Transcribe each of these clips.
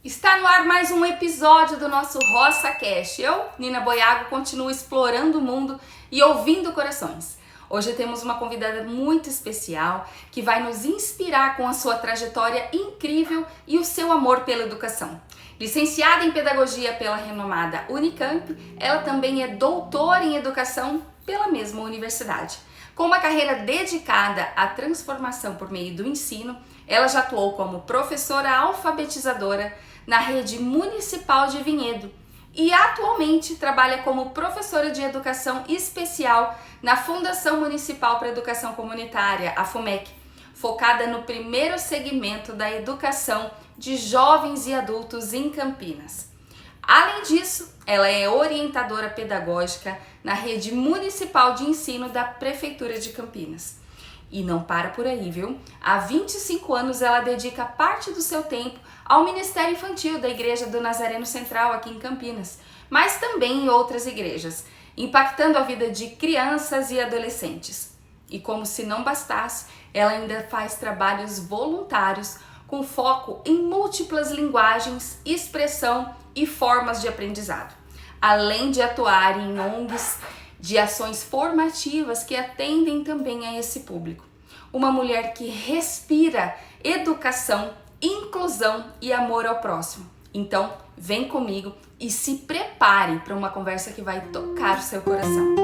Está no ar mais um episódio do nosso Roça Cast. Eu, Nina Boiago, continuo explorando o mundo e ouvindo corações. Hoje temos uma convidada muito especial que vai nos inspirar com a sua trajetória incrível e o seu amor pela educação. Licenciada em Pedagogia pela renomada Unicamp, ela também é doutora em Educação pela mesma universidade. Com uma carreira dedicada à transformação por meio do ensino, ela já atuou como professora alfabetizadora na rede municipal de Vinhedo e atualmente trabalha como professora de educação especial na Fundação Municipal para a Educação Comunitária, a FUMEC, focada no primeiro segmento da educação de jovens e adultos em Campinas. Além disso, ela é orientadora pedagógica na rede municipal de ensino da Prefeitura de Campinas. E não para por aí, viu? Há 25 anos ela dedica parte do seu tempo ao Ministério Infantil da Igreja do Nazareno Central aqui em Campinas, mas também em outras igrejas, impactando a vida de crianças e adolescentes. E como se não bastasse, ela ainda faz trabalhos voluntários com foco em múltiplas linguagens, expressão e formas de aprendizado, além de atuar em ONGs de ações formativas que atendem também a esse público. Uma mulher que respira educação, inclusão e amor ao próximo. Então, vem comigo e se prepare para uma conversa que vai tocar o seu coração.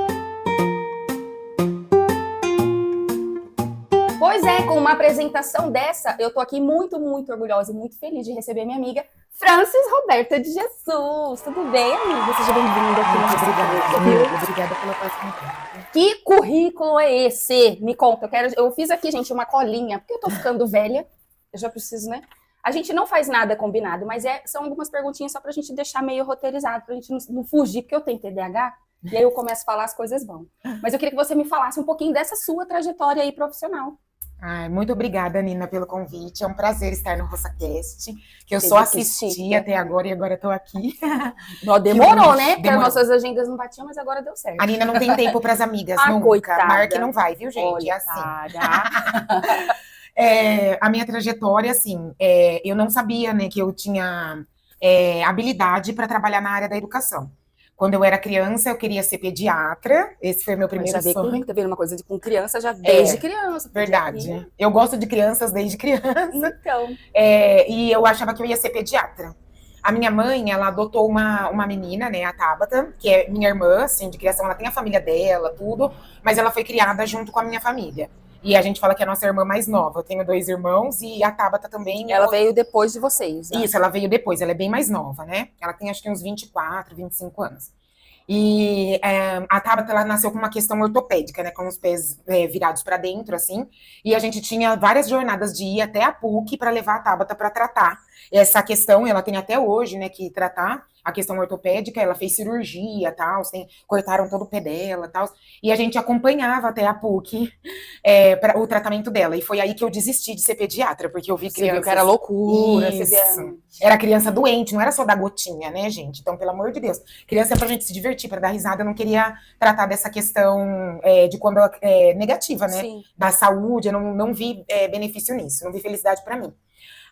Pois é, com uma apresentação dessa, eu tô aqui muito orgulhosa e muito feliz de receber minha amiga Francis Roberta de Jesus. Tudo bem, amiga? Seja bem-vinda aqui no nosso Obrigada pela participação. Que currículo é esse? Me conta, eu fiz aqui, gente, uma colinha, porque eu tô ficando velha, eu já preciso, né? A gente não faz nada combinado, mas são algumas perguntinhas só pra gente deixar meio roteirizado, pra gente não fugir, porque eu tenho TDAH, e aí eu começo a falar as coisas vão. Mas eu queria que você me falasse um pouquinho dessa sua trajetória aí profissional. Muito obrigada, Nina, pelo convite. É um prazer estar no RoçaCast, que eu só assisti até agora e agora estou aqui. Demorou, né? Porque as nossas agendas não batiam, mas agora deu certo. A Nina não tem tempo para as amigas, nunca. Coitada. Marque não vai, viu, gente? Olha, é assim. A minha trajetória, assim, eu não sabia, né, que eu tinha habilidade para trabalhar na área da educação. Quando eu era criança, eu queria ser pediatra. Esse foi meu primeiro sonho. Tá vendo uma coisa com criança já desde criança. Verdade. Eu gosto de crianças desde criança. Então. E eu achava que eu ia ser pediatra. A minha mãe, ela adotou uma menina, né, a Tabata, que é minha irmã, assim, de criação. Ela tem a família dela, tudo. Mas ela foi criada junto com a minha família. E a gente fala que é a nossa irmã mais nova. Eu tenho 2 irmãos e a Tabata também. Ela veio depois de vocês, né? Isso, ela veio depois. Ela é bem mais nova, né? Ela tem acho que uns 24, 25 anos. E a Tabata, ela nasceu com uma questão ortopédica, né? Com os pés virados para dentro, assim. E a gente tinha várias jornadas de ir até a PUC para levar a Tabata para tratar essa questão. Ela tem até hoje, né, que tratar a questão ortopédica. Ela fez cirurgia, tal, cortaram todo o pé dela, tal. E a gente acompanhava até a PUC para o tratamento dela. E foi aí que eu desisti de ser pediatra, porque eu vi criança que era loucura. Era criança doente, não era só da gotinha, né, gente? Então, pelo amor de Deus, criança é pra gente se divertir, para dar risada. Eu não queria tratar dessa questão de quando negativa, né? Sim. Da saúde. Eu não vi benefício nisso, não vi felicidade para mim.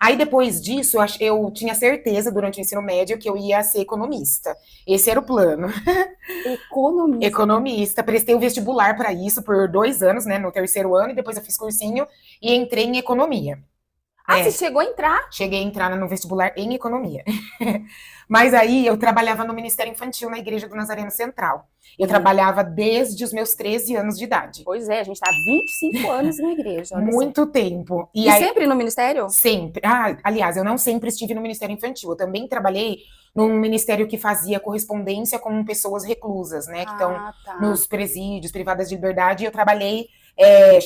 Aí, depois disso, eu tinha certeza, durante o ensino médio, que eu ia ser economista. Esse era o plano. Economista. Prestei o vestibular para isso por 2 anos, né, no 3º ano, e depois eu fiz cursinho e entrei em economia. Você chegou a entrar? Cheguei a entrar no vestibular em economia. Mas aí eu trabalhava no Ministério Infantil na Igreja do Nazareno Central. Eu trabalhava desde os meus 13 anos de idade. Pois é, a gente tá há 25 anos na igreja. Muito tempo. E aí, sempre no ministério? Sempre. Aliás, eu não sempre estive no Ministério Infantil. Eu também trabalhei num ministério que fazia correspondência com pessoas reclusas, né? Que estão nos presídios, privadas de liberdade. E eu trabalhei,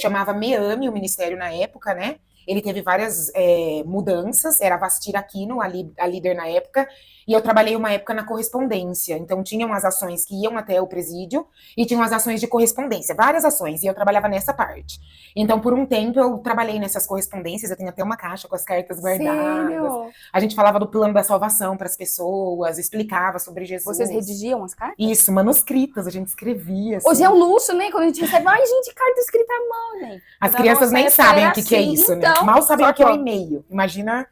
chamava MEAME, o ministério na época, né? Ele teve várias mudanças, era a Vastir Aquino, a líder na época, e eu trabalhei uma época na correspondência. Então, tinham as ações que iam até o presídio e tinham as ações de correspondência, várias ações, e eu trabalhava nessa parte. Então, por um tempo, eu trabalhei nessas correspondências, eu tenho até uma caixa com as cartas guardadas. Sério? A gente falava do plano da salvação para as pessoas, explicava sobre Jesus. Vocês redigiam as cartas? Isso, manuscritas, a gente escrevia. Assim. Hoje é um luxo, né? Quando a gente recebe, gente, carta escrita à mão, né? As crianças nem sabem o que é isso, né? Mal sabem o que é o e-mail. Imagina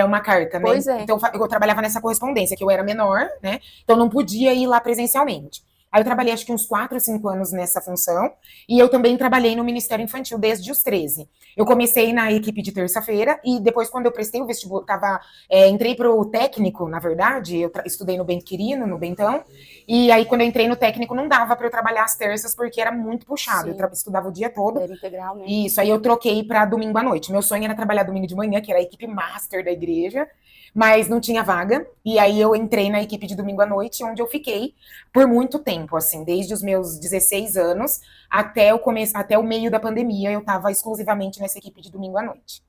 uma carta, né? Pois é. Então eu trabalhava nessa correspondência, que eu era menor, né? Então não podia ir lá presencialmente. Aí eu trabalhei acho que uns 4 5 anos nessa função, e eu também trabalhei no Ministério Infantil desde os 13. Eu comecei na equipe de terça-feira, e depois quando eu prestei o vestibular, entrei para o técnico, na verdade, eu estudei no Bento Quirino, no Bentão, e aí quando eu entrei no técnico não dava para eu trabalhar às terças, porque era muito puxado, eu estudava o dia todo. Era integral, né? Isso, aí eu troquei para domingo à noite. Meu sonho era trabalhar domingo de manhã, que era a equipe master da igreja, mas não tinha vaga. E aí eu entrei na equipe de domingo à noite, onde eu fiquei por muito tempo, assim, desde os meus 16 anos até o meio da pandemia, eu estava exclusivamente nessa equipe de domingo à noite.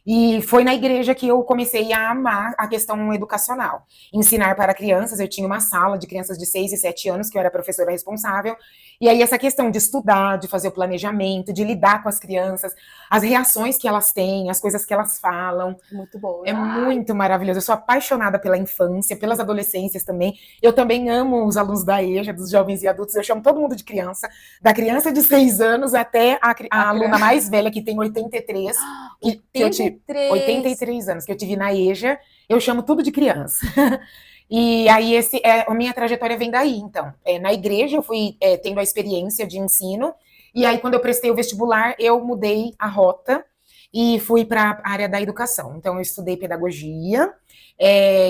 E foi na igreja que eu comecei a amar a questão educacional. Ensinar para crianças, eu tinha uma sala de crianças de 6 e 7 anos, que eu era professora responsável, e aí essa questão de estudar, de fazer o planejamento, de lidar com as crianças, as reações que elas têm, as coisas que elas falam. Muito bom. É muito maravilhoso. Eu sou apaixonada pela infância, pelas adolescências também. Eu também amo os alunos da EJA, dos jovens e adultos. Eu chamo todo mundo de criança. Da criança de 6 anos até a aluna mais velha, que tem 83. 83 anos, que eu tive na EJA. Eu chamo tudo de criança. E aí, a minha trajetória vem daí, então. Na igreja, eu fui tendo a experiência de ensino. E aí, quando eu prestei o vestibular, eu mudei a rota e fui para a área da educação. Então, eu estudei pedagogia,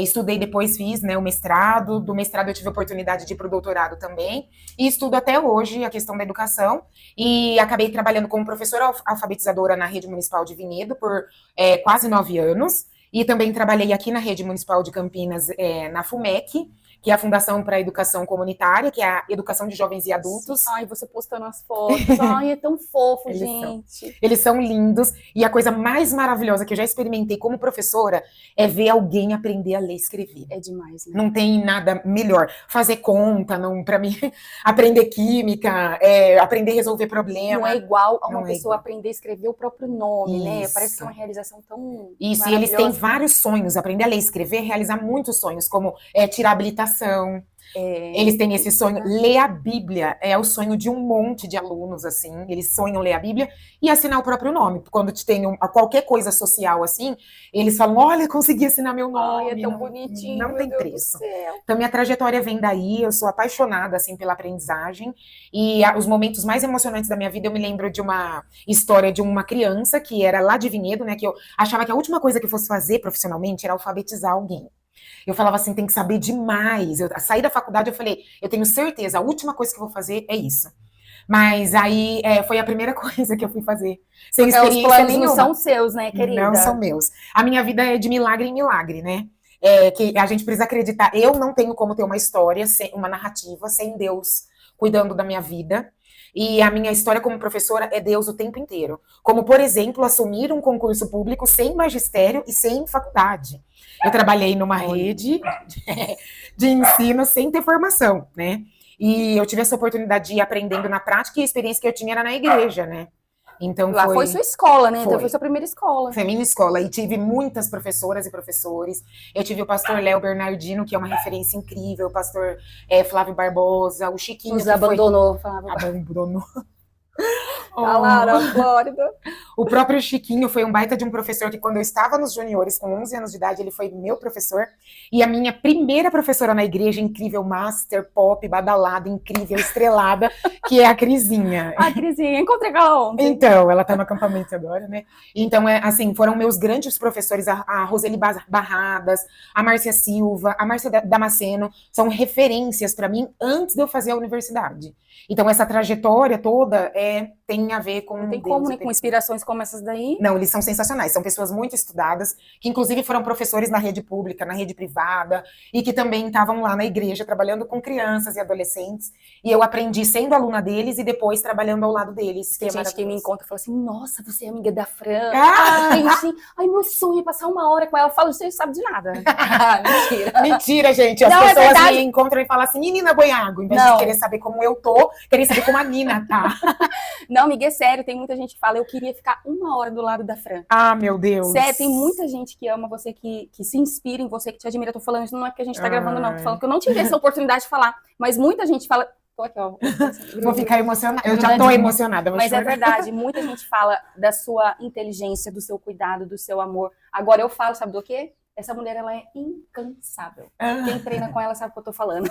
estudei depois, fiz, né, o mestrado. Do mestrado, eu tive a oportunidade de ir para o doutorado também. E estudo até hoje a questão da educação. E acabei trabalhando como professora alfabetizadora na Rede Municipal de Vinhedo por quase 9 anos. E também trabalhei aqui na Rede Municipal de Campinas, na FUMEC, que é a Fundação para a Educação Comunitária, que é a educação de jovens e adultos. Ai, você postando as fotos. Ai, é tão fofo, gente. Eles são lindos. E a coisa mais maravilhosa que eu já experimentei como professora é ver alguém aprender a ler e escrever. É demais, né? Não tem nada melhor. Fazer conta, para mim, aprender química, aprender a resolver problemas. Não é igual a uma pessoa aprender a escrever o próprio nome, Isso. né? Parece que é uma realização tão Isso, e eles têm vários sonhos. Aprender a ler e escrever, realizar muitos sonhos, como tirar habilitação. Eles têm esse sonho. Ler a Bíblia é o sonho de um monte de alunos, assim. Eles sonham ler a Bíblia e assinar o próprio nome. Quando tem qualquer coisa social, assim, eles falam, olha, consegui assinar meu nome. Ai, é tão bonitinho. Não tem preço. Então, minha trajetória vem daí. Eu sou apaixonada, assim, pela aprendizagem. E os momentos mais emocionantes da minha vida, eu me lembro de uma história de uma criança que era lá de Vinhedo, né? Que eu achava que a última coisa que eu fosse fazer profissionalmente era alfabetizar alguém. Eu falava assim, tem que saber demais. Eu saí da faculdade, eu falei, eu tenho certeza, a última coisa que eu vou fazer é isso. Mas aí foi a primeira coisa que eu fui fazer. Sem experiência os planos nenhuma. Não são seus, né, querida? Não são meus. A minha vida é de milagre em milagre, né? Que a gente precisa acreditar. Eu não tenho como ter uma história, uma narrativa, sem Deus cuidando da minha vida. E a minha história como professora é Deus o tempo inteiro. Como, por exemplo, assumir um concurso público sem magistério e sem faculdade. Eu trabalhei numa rede de ensino sem ter formação, né? E eu tive essa oportunidade de ir aprendendo na prática, e a experiência que eu tinha era na igreja, né? Então lá foi sua escola, né? Foi. Então foi sua primeira escola. Foi minha escola. E tive muitas professoras e professores. Eu tive o pastor Léo Bernardino, que é uma referência incrível, o pastor Flávio Barbosa, o Chiquinho. Nos abandonou. Abandonou. Tá lá na Flórida. O próprio Chiquinho foi um baita de um professor que, quando eu estava nos juniores, com 11 anos de idade, ele foi meu professor. E a minha primeira professora na igreja, incrível, master, pop, badalada, incrível, estrelada, que é a Crisinha. A Crisinha, encontrei com ela ontem. Então, ela tá no acampamento agora, né? Então, assim, foram meus grandes professores, a Roseli Barradas, a Márcia Silva, a Márcia Damasceno, são referências para mim antes de eu fazer a universidade. Então, essa trajetória toda tem a ver com... Não tem como, né? Com inspirações como essas daí. Não, eles são sensacionais. São pessoas muito estudadas, que inclusive foram professores na rede pública, na rede privada, e que também estavam lá na igreja, trabalhando com crianças e adolescentes. E eu aprendi sendo aluna deles e depois trabalhando ao lado deles. Tem gente que me encontra e fala assim, nossa, você é amiga da Fran. Ai, meu sonho é passar uma hora com ela. Eu falo, você não sabe de nada. Mentira. Mentira, gente. As pessoas me encontram e falam assim, e Nina Boiago? Em vez de querer saber como eu tô, querer saber como a Nina tá. Não, amiga, é sério. Tem muita gente que fala, eu queria ficar uma hora do lado da Fran. Ah, meu Deus. Sério, tem muita gente que ama você, que se inspira em você, que te admira. Eu tô falando isso, não é porque a gente tá gravando, não. Tô falando que eu não tive essa oportunidade de falar. Mas muita gente fala, Tô aqui, ó. Vou ficar emocionada. Eu já tô emocionada. Mas é verdade, muita gente fala da sua inteligência, do seu cuidado, do seu amor. Agora eu falo, sabe do quê? Essa mulher, ela é incansável. Quem treina com ela sabe o que eu tô falando.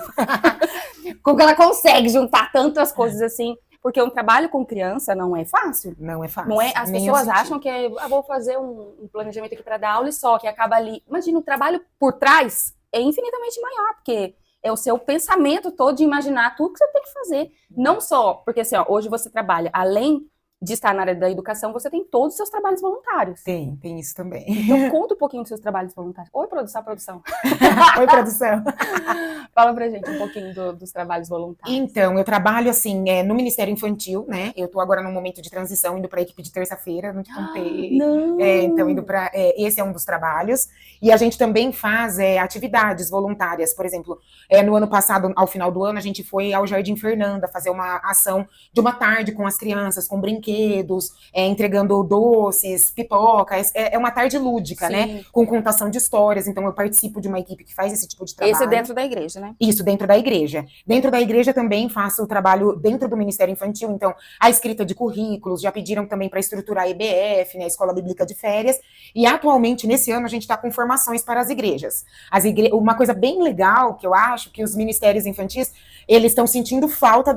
Como ela consegue juntar tantas coisas assim. Porque um trabalho com criança não é fácil. Não é fácil. Não é, as pessoas acham que vou fazer um planejamento aqui para dar aula e só, que acaba ali. Imagina, o trabalho por trás é infinitamente maior, porque é o seu pensamento todo de imaginar tudo que você tem que fazer. Não só, porque assim, ó, hoje você trabalha, além de estar na área da educação, você tem todos os seus trabalhos voluntários. Tem isso também. Então, conta um pouquinho dos seus trabalhos voluntários. Oi, produção. Oi, produção. Fala pra gente um pouquinho dos trabalhos voluntários. Então, eu trabalho, assim, no Ministério Infantil, né? Eu tô agora num momento de transição, indo pra equipe de terça-feira, não te contei. Não! Então, indo pra... esse é um dos trabalhos. E a gente também faz atividades voluntárias. Por exemplo, no ano passado, ao final do ano, a gente foi ao Jardim Fernanda fazer uma ação de uma tarde com as crianças, com brinquedos, entregando doces, pipoca. É uma tarde lúdica, Sim. né? Com contação de histórias. Então, eu participo de uma equipe que faz esse tipo de trabalho. Esse é dentro da igreja, né? Isso, dentro da igreja. Dentro da igreja também faço o trabalho dentro do Ministério Infantil. Então, a escrita de currículos, já pediram também para estruturar a EBF, né? A Escola Bíblica de Férias. E, atualmente, nesse ano, a gente está com formações para as igrejas. Uma coisa bem legal, que eu acho, que os ministérios infantis, eles estão sentindo falta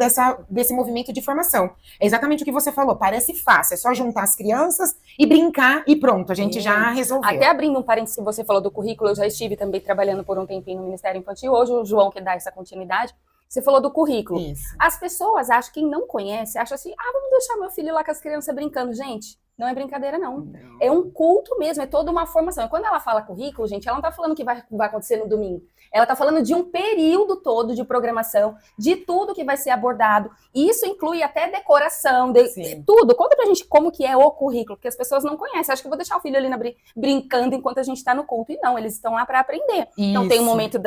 desse movimento de formação. É exatamente o que você falou. Parece fácil, é só juntar as crianças e brincar e pronto, a gente já resolveu. Até abrindo um parênteses que você falou do currículo, eu já estive também trabalhando por um tempinho no Ministério Infantil, hoje o João que dá essa continuidade, você falou do currículo. Isso. As pessoas acham, quem não conhece, acha assim, vamos deixar meu filho lá com as crianças brincando. Gente, não é brincadeira, não. É um culto mesmo, é toda uma formação. E quando ela fala currículo, gente, ela não tá falando que vai acontecer no domingo. Ela tá falando de um período todo de programação, de tudo que vai ser abordado. E isso inclui até decoração, de tudo. Conta pra gente como que é o currículo, porque as pessoas não conhecem. Acho que eu vou deixar o filho ali brincando enquanto a gente tá no culto. E não, eles estão lá para aprender. Isso. Então tem o momento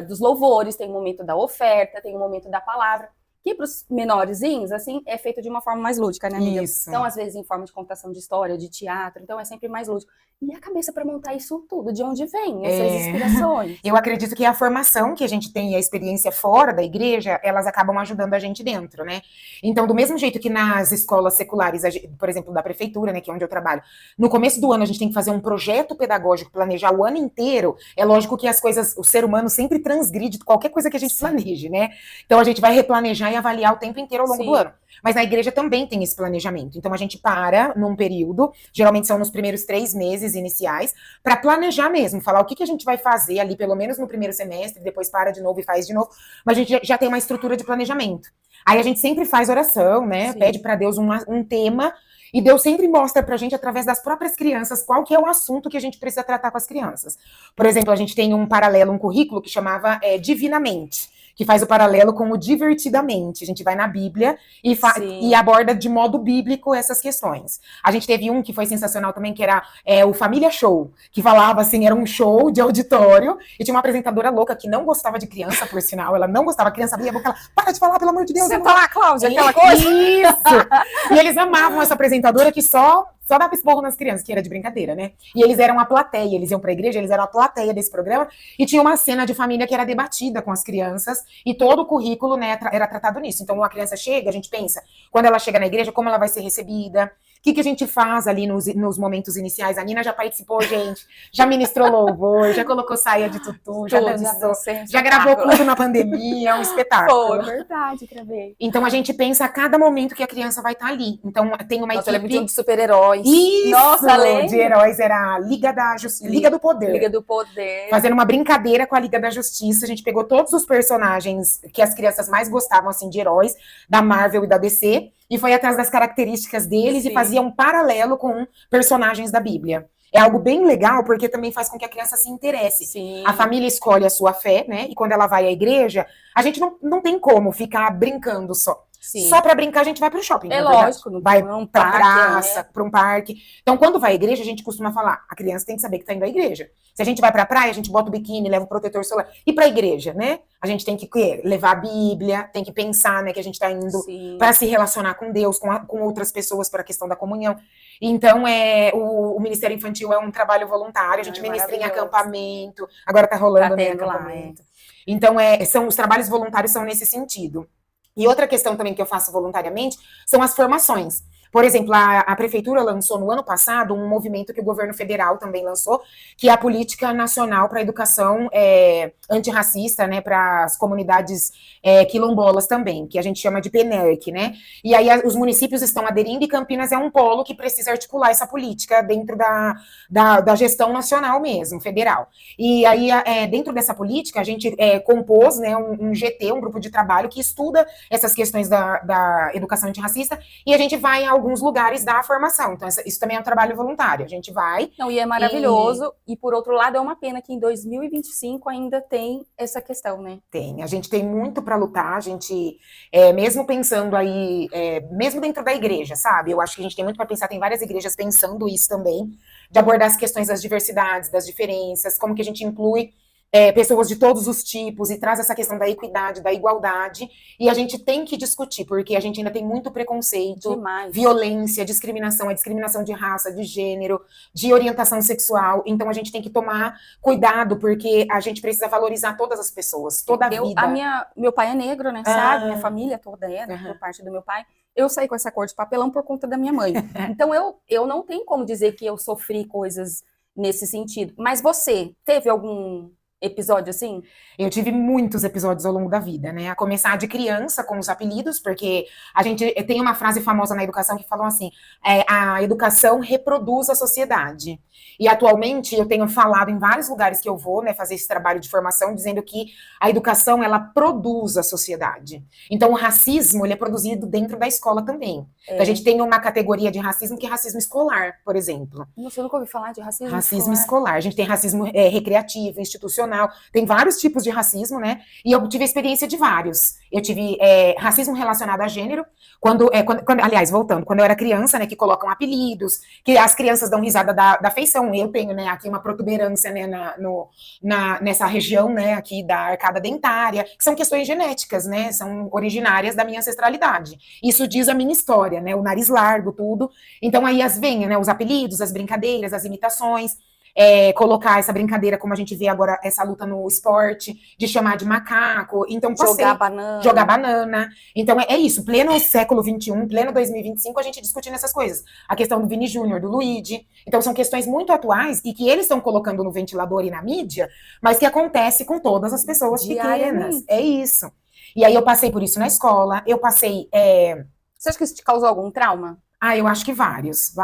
dos louvores, tem o momento da oferta, tem o momento da palavra. Que para os menorzinhos, assim, é feito de uma forma mais lúdica, né, amiga? Isso. Então, às vezes, em forma de contação de história, de teatro, então é sempre mais lúdico. E a cabeça para montar isso tudo, de onde vem essas inspirações? Eu acredito que a formação que a gente tem e a experiência fora da igreja, elas acabam ajudando a gente dentro, né? Então, do mesmo jeito que nas escolas seculares, por exemplo, da prefeitura, né, que é onde eu trabalho, no começo do ano a gente tem que fazer um projeto pedagógico, planejar o ano inteiro, é lógico que as coisas, o ser humano sempre transgride qualquer coisa que a gente planeje, né? Então, a gente vai replanejar e avaliar o tempo inteiro ao longo do ano. Mas na igreja também tem esse planejamento. Então, a gente para num período, geralmente são nos primeiros 3 meses iniciais, para planejar mesmo, falar o que a gente vai fazer ali, pelo menos no primeiro semestre, depois para de novo e faz de novo, mas a gente já tem uma estrutura de planejamento. Aí a gente sempre faz oração, né? Sim. Pede para Deus um tema, e Deus sempre mostra pra gente, através das próprias crianças, qual que é o assunto que a gente precisa tratar com as crianças. Por exemplo, a gente tem um paralelo, um currículo que chamava Divinamente, que faz o paralelo com o Divertidamente. A gente vai na Bíblia e aborda de modo bíblico essas questões. A gente teve um que foi sensacional também, que era o Família Show, que falava assim, era um show de auditório, e tinha uma apresentadora louca que não gostava de criança, por sinal, ela não gostava, a criança abria a boca, ela, para de falar, pelo amor de Deus. Você tá lá, Cláudia, aquela coisa. Isso! E eles amavam essa apresentadora que só dava esporro nas crianças, que era de brincadeira, né? E eles eram a plateia, eles iam pra igreja, eles eram a plateia desse programa, e tinha uma cena de família que era debatida com as crianças, e todo o currículo, né, era tratado nisso. Então, uma criança chega, a gente pensa, quando ela chega na igreja, como ela vai ser recebida, o que a gente faz ali nos momentos iniciais. A Nina já participou, gente, já ministrou louvor, já colocou saia de tutu, já dançou, já gravou tudo na pandemia, é um espetáculo. Pô, verdade, gravei. Então, a gente pensa a cada momento que a criança vai estar ali. Então, tem uma equipe... equipe de super-heróis. Isso! Nossa, de heróis, era a Liga do Poder. Liga do Poder. Fazendo uma brincadeira com a Liga da Justiça. A gente pegou todos os personagens que as crianças mais gostavam, assim, de heróis, da Marvel e da DC, e foi atrás das características deles e fazia um paralelo com personagens da Bíblia. É algo bem legal, porque também faz com que a criança se interesse. Sim. A família escolhe a sua fé, né? E quando ela vai à igreja, a gente não tem como ficar brincando só. Sim. Só pra brincar, a gente vai pro shopping. É lógico. Não vai pra praça, pra um parque. Então, quando vai à igreja, a gente costuma falar, a criança tem que saber que tá indo à igreja. Se a gente vai pra praia, a gente bota o biquíni, leva o protetor solar. E pra igreja, né? A gente tem que levar a Bíblia, tem que pensar, né, que a gente tá indo pra se relacionar com Deus, com outras pessoas, para a questão da comunhão. Então, o Ministério Infantil é um trabalho voluntário, a gente ministra em acampamento, agora tá rolando, né, acampamento. Então, os trabalhos voluntários são nesse sentido. E outra questão também que eu faço voluntariamente são as formações. Por exemplo, a Prefeitura lançou no ano passado um movimento que o governo federal também lançou, que é a Política Nacional para a Educação Antirracista, né, para as comunidades quilombolas também, que a gente chama de PNERC, né? E aí os municípios estão aderindo e Campinas é um polo que precisa articular essa política dentro da gestão nacional mesmo, federal. E aí, dentro dessa política, a gente compôs, né, um GT, um grupo de trabalho que estuda essas questões da educação antirracista, e a gente vai em alguns lugares dar a formação. Então, isso também é um trabalho voluntário. A gente vai... Não, e é maravilhoso. E por outro lado, é uma pena que em 2025 ainda tem essa questão, né? Tem. A gente tem muito para lutar. A gente, mesmo pensando aí, mesmo dentro da igreja, sabe? Eu acho que a gente tem muito para pensar. Tem várias igrejas pensando isso também, de abordar as questões das diversidades, das diferenças, como que a gente inclui pessoas de todos os tipos e traz essa questão da equidade, da igualdade, e a gente tem que discutir, porque a gente ainda tem muito preconceito, violência, discriminação, discriminação de raça, de gênero, de orientação sexual, então a gente tem que tomar cuidado, porque a gente precisa valorizar todas as pessoas, toda a vida. Meu pai é negro, né, sabe? Minha família toda por parte do meu pai. Eu saí com essa cor de papelão por conta da minha mãe. Então eu não tenho como dizer que eu sofri coisas nesse sentido. Mas você teve algum episódio assim? Eu tive muitos episódios ao longo da vida, né? A começar de criança com os apelidos, porque a gente tem uma frase famosa na educação que falam assim: a educação reproduz a sociedade. E atualmente eu tenho falado em vários lugares que eu vou, né, fazer esse trabalho de formação, dizendo que a educação, ela produz a sociedade. Então o racismo, ele é produzido dentro da escola também. Então, a gente tem uma categoria de racismo que é racismo escolar, por exemplo. Você nunca ouviu falar de racismo escolar? Racismo escolar. A gente tem racismo recreativo, institucional, tem vários tipos de racismo, né? E eu tive a experiência de vários. Eu tive racismo relacionado a gênero, aliás, voltando, quando eu era criança, né, que colocam apelidos, que as crianças dão risada da feição. Eu tenho, né, aqui uma protuberância, né, nessa região, né, aqui da arcada dentária, que são questões genéticas, né, são originárias da minha ancestralidade. Isso diz a minha história, né, o nariz largo, tudo. Então aí vem, né, os apelidos, as brincadeiras, as imitações, colocar essa brincadeira, como a gente vê agora, essa luta no esporte, de chamar de macaco, então jogar banana, então é isso, pleno século XXI, pleno 2025, a gente discutindo essas coisas, a questão do Vini Júnior, do Luigi, então são questões muito atuais, e que eles estão colocando no ventilador e na mídia, mas que acontece com todas as pessoas pequenas, é isso, e aí eu passei por isso na escola, eu passei... Você acha que isso te causou algum trauma? Eu acho que vários.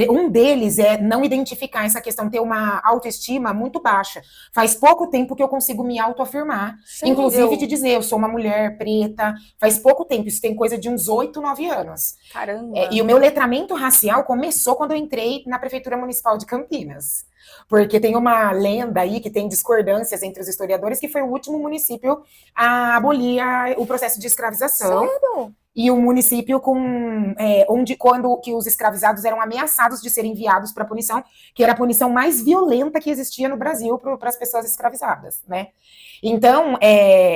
Um deles é não identificar essa questão, ter uma autoestima muito baixa. Faz pouco tempo que eu consigo me autoafirmar. Sério? Inclusive de dizer, eu sou uma mulher preta. Faz pouco tempo, isso tem coisa de uns 8, 9 anos. Caramba! E o meu letramento racial começou quando eu entrei na Prefeitura Municipal de Campinas. Porque tem uma lenda aí, que tem discordâncias entre os historiadores, que foi o último município a abolir o processo de escravização. Sério? E o município quando os escravizados eram ameaçados de serem enviados para a punição, que era a punição mais violenta que existia no Brasil para as pessoas escravizadas, né? Então,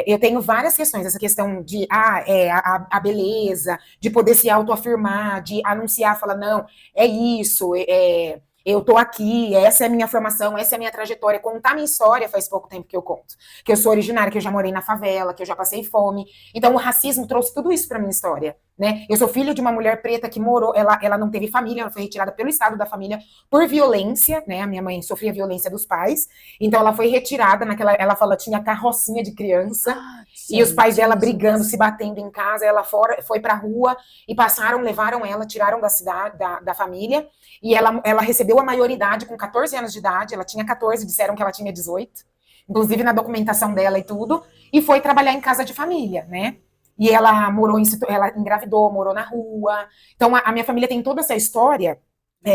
eu tenho várias questões, essa questão de a beleza, de poder se autoafirmar, de anunciar, falar, não, é isso, eu tô aqui, essa é a minha formação, essa é a minha trajetória. Contar minha história faz pouco tempo que eu conto. Que eu sou originária, que eu já morei na favela, que eu já passei fome. Então o racismo trouxe tudo isso pra minha história, né? Eu sou filha de uma mulher preta que morou, ela não teve família, ela foi retirada pelo estado da família por violência, né? A minha mãe sofria violência dos pais, então ela foi retirada ela fala, tinha carrocinha de criança, e os pais dela brigando, se batendo em casa, ela foi pra rua, e levaram ela, tiraram da cidade, da família, e ela recebeu a maioridade com 14 anos de idade, ela tinha 14, disseram que ela tinha 18, inclusive na documentação dela e tudo, e foi trabalhar em casa de família, né? E ela ela engravidou, morou na rua. Então a minha família tem toda essa história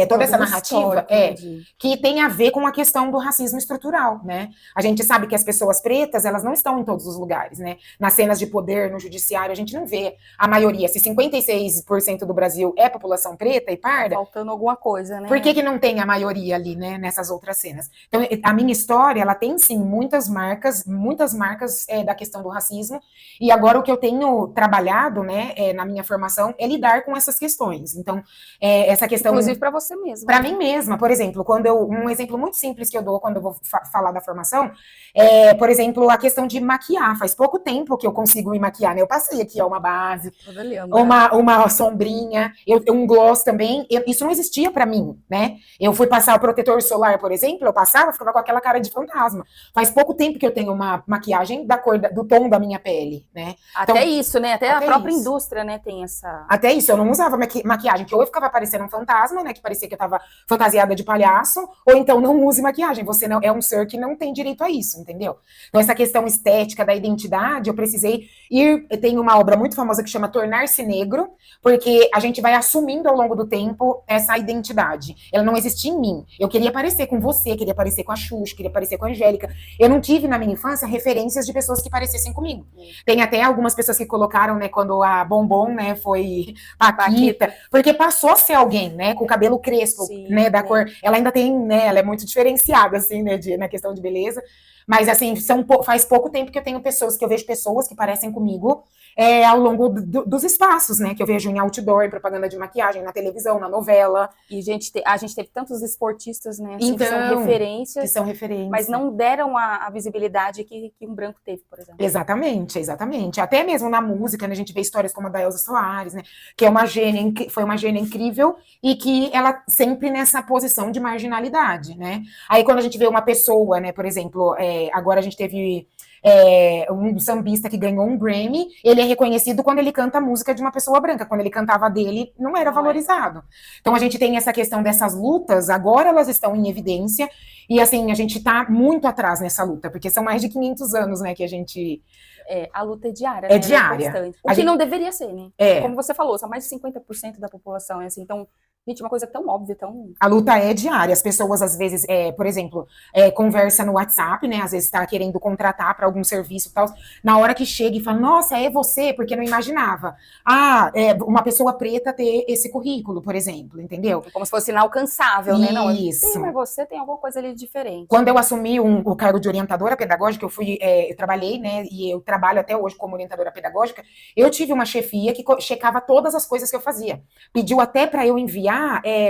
toda essa Um narrativa histórico, que tem a ver com a questão do racismo estrutural, né? A gente sabe que as pessoas pretas, elas não estão em todos os lugares, né? Nas cenas de poder, no judiciário, a gente não vê a maioria. Se 56% do Brasil é população preta e parda, faltando alguma coisa, né? por que não tem a maioria ali, né, nessas outras cenas? Então, a minha história, ela tem, sim, muitas marcas da questão do racismo, e agora o que eu tenho trabalhado, né, na minha formação, é lidar com essas questões. Então, essa questão... Inclusive para você mesma. Para mim mesma, por exemplo, um exemplo muito simples que eu dou quando eu vou falar da formação, por exemplo, a questão de maquiar. Faz pouco tempo que eu consigo me maquiar, né? Eu passei aqui, uma base, uma sombrinha, um gloss também. Isso não existia para mim, né? Eu fui passar o protetor solar, por exemplo, eu passava, ficava com aquela cara de fantasma. Faz pouco tempo que eu tenho uma maquiagem da cor, do tom da minha pele, né? Até então, isso, né? Até a própria indústria, né, tem essa... Até isso, eu não usava maquiagem, que ou eu ficava parecendo um fantasma, né, que parecia que eu tava fantasiada de palhaço, ou então não use maquiagem, você não é um ser que não tem direito a isso, entendeu? Então essa questão estética da identidade, eu precisei tem uma obra muito famosa que chama Tornar-se Negro, porque a gente vai assumindo ao longo do tempo essa identidade, ela não existia em mim, eu queria parecer com você, queria parecer com a Xuxa, queria parecer com a Angélica, eu não tive na minha infância referências de pessoas que parecessem comigo, tem até algumas pessoas que colocaram, né, quando a Bombom, né, foi Paquita, porque passou a ser alguém, né, com o cabelo crespo, sim, né, da cor, ela ainda tem, né, ela é muito diferenciada, assim, né, na questão de beleza, mas, assim, faz pouco tempo que eu vejo pessoas que parecem comigo ao longo dos espaços, né, que eu vejo em outdoor, em propaganda de maquiagem, na televisão, na novela. E a gente teve tantos esportistas, né, assim, que são referências, mas não deram a visibilidade que um branco teve, por exemplo. Exatamente. Até mesmo na música, né, a gente vê histórias como a da Elza Soares, né, que é foi uma gênia incrível e que ela sempre nessa posição de marginalidade, né. Aí quando a gente vê uma pessoa, né, por exemplo, agora a gente teve um sambista que ganhou um Grammy, ele é reconhecido quando ele canta a música de uma pessoa branca, quando ele cantava dele, não era valorizado. Então a gente tem essa questão dessas lutas, agora elas estão em evidência, e assim, a gente tá muito atrás nessa luta, porque são mais de 500 anos, né, que a gente... a luta é diária, né? É diária. O que não deveria ser, né? Como você falou, são mais de 50% da população, assim, então... Gente, uma coisa tão óbvia, tão... A luta é diária. As pessoas, às vezes, por exemplo, conversa no WhatsApp, né? Às vezes tá querendo contratar para algum serviço e tal. Na hora que chega e fala, nossa, é você, porque não imaginava. Uma pessoa preta ter esse currículo, por exemplo, entendeu? Como se fosse inalcançável, né? Não, isso. Mas você tem alguma coisa ali diferente. Quando eu assumi o cargo de orientadora pedagógica, eu trabalhei, né? E eu trabalho até hoje como orientadora pedagógica. Eu tive uma chefia que checava todas as coisas que eu fazia. Pediu até para eu enviar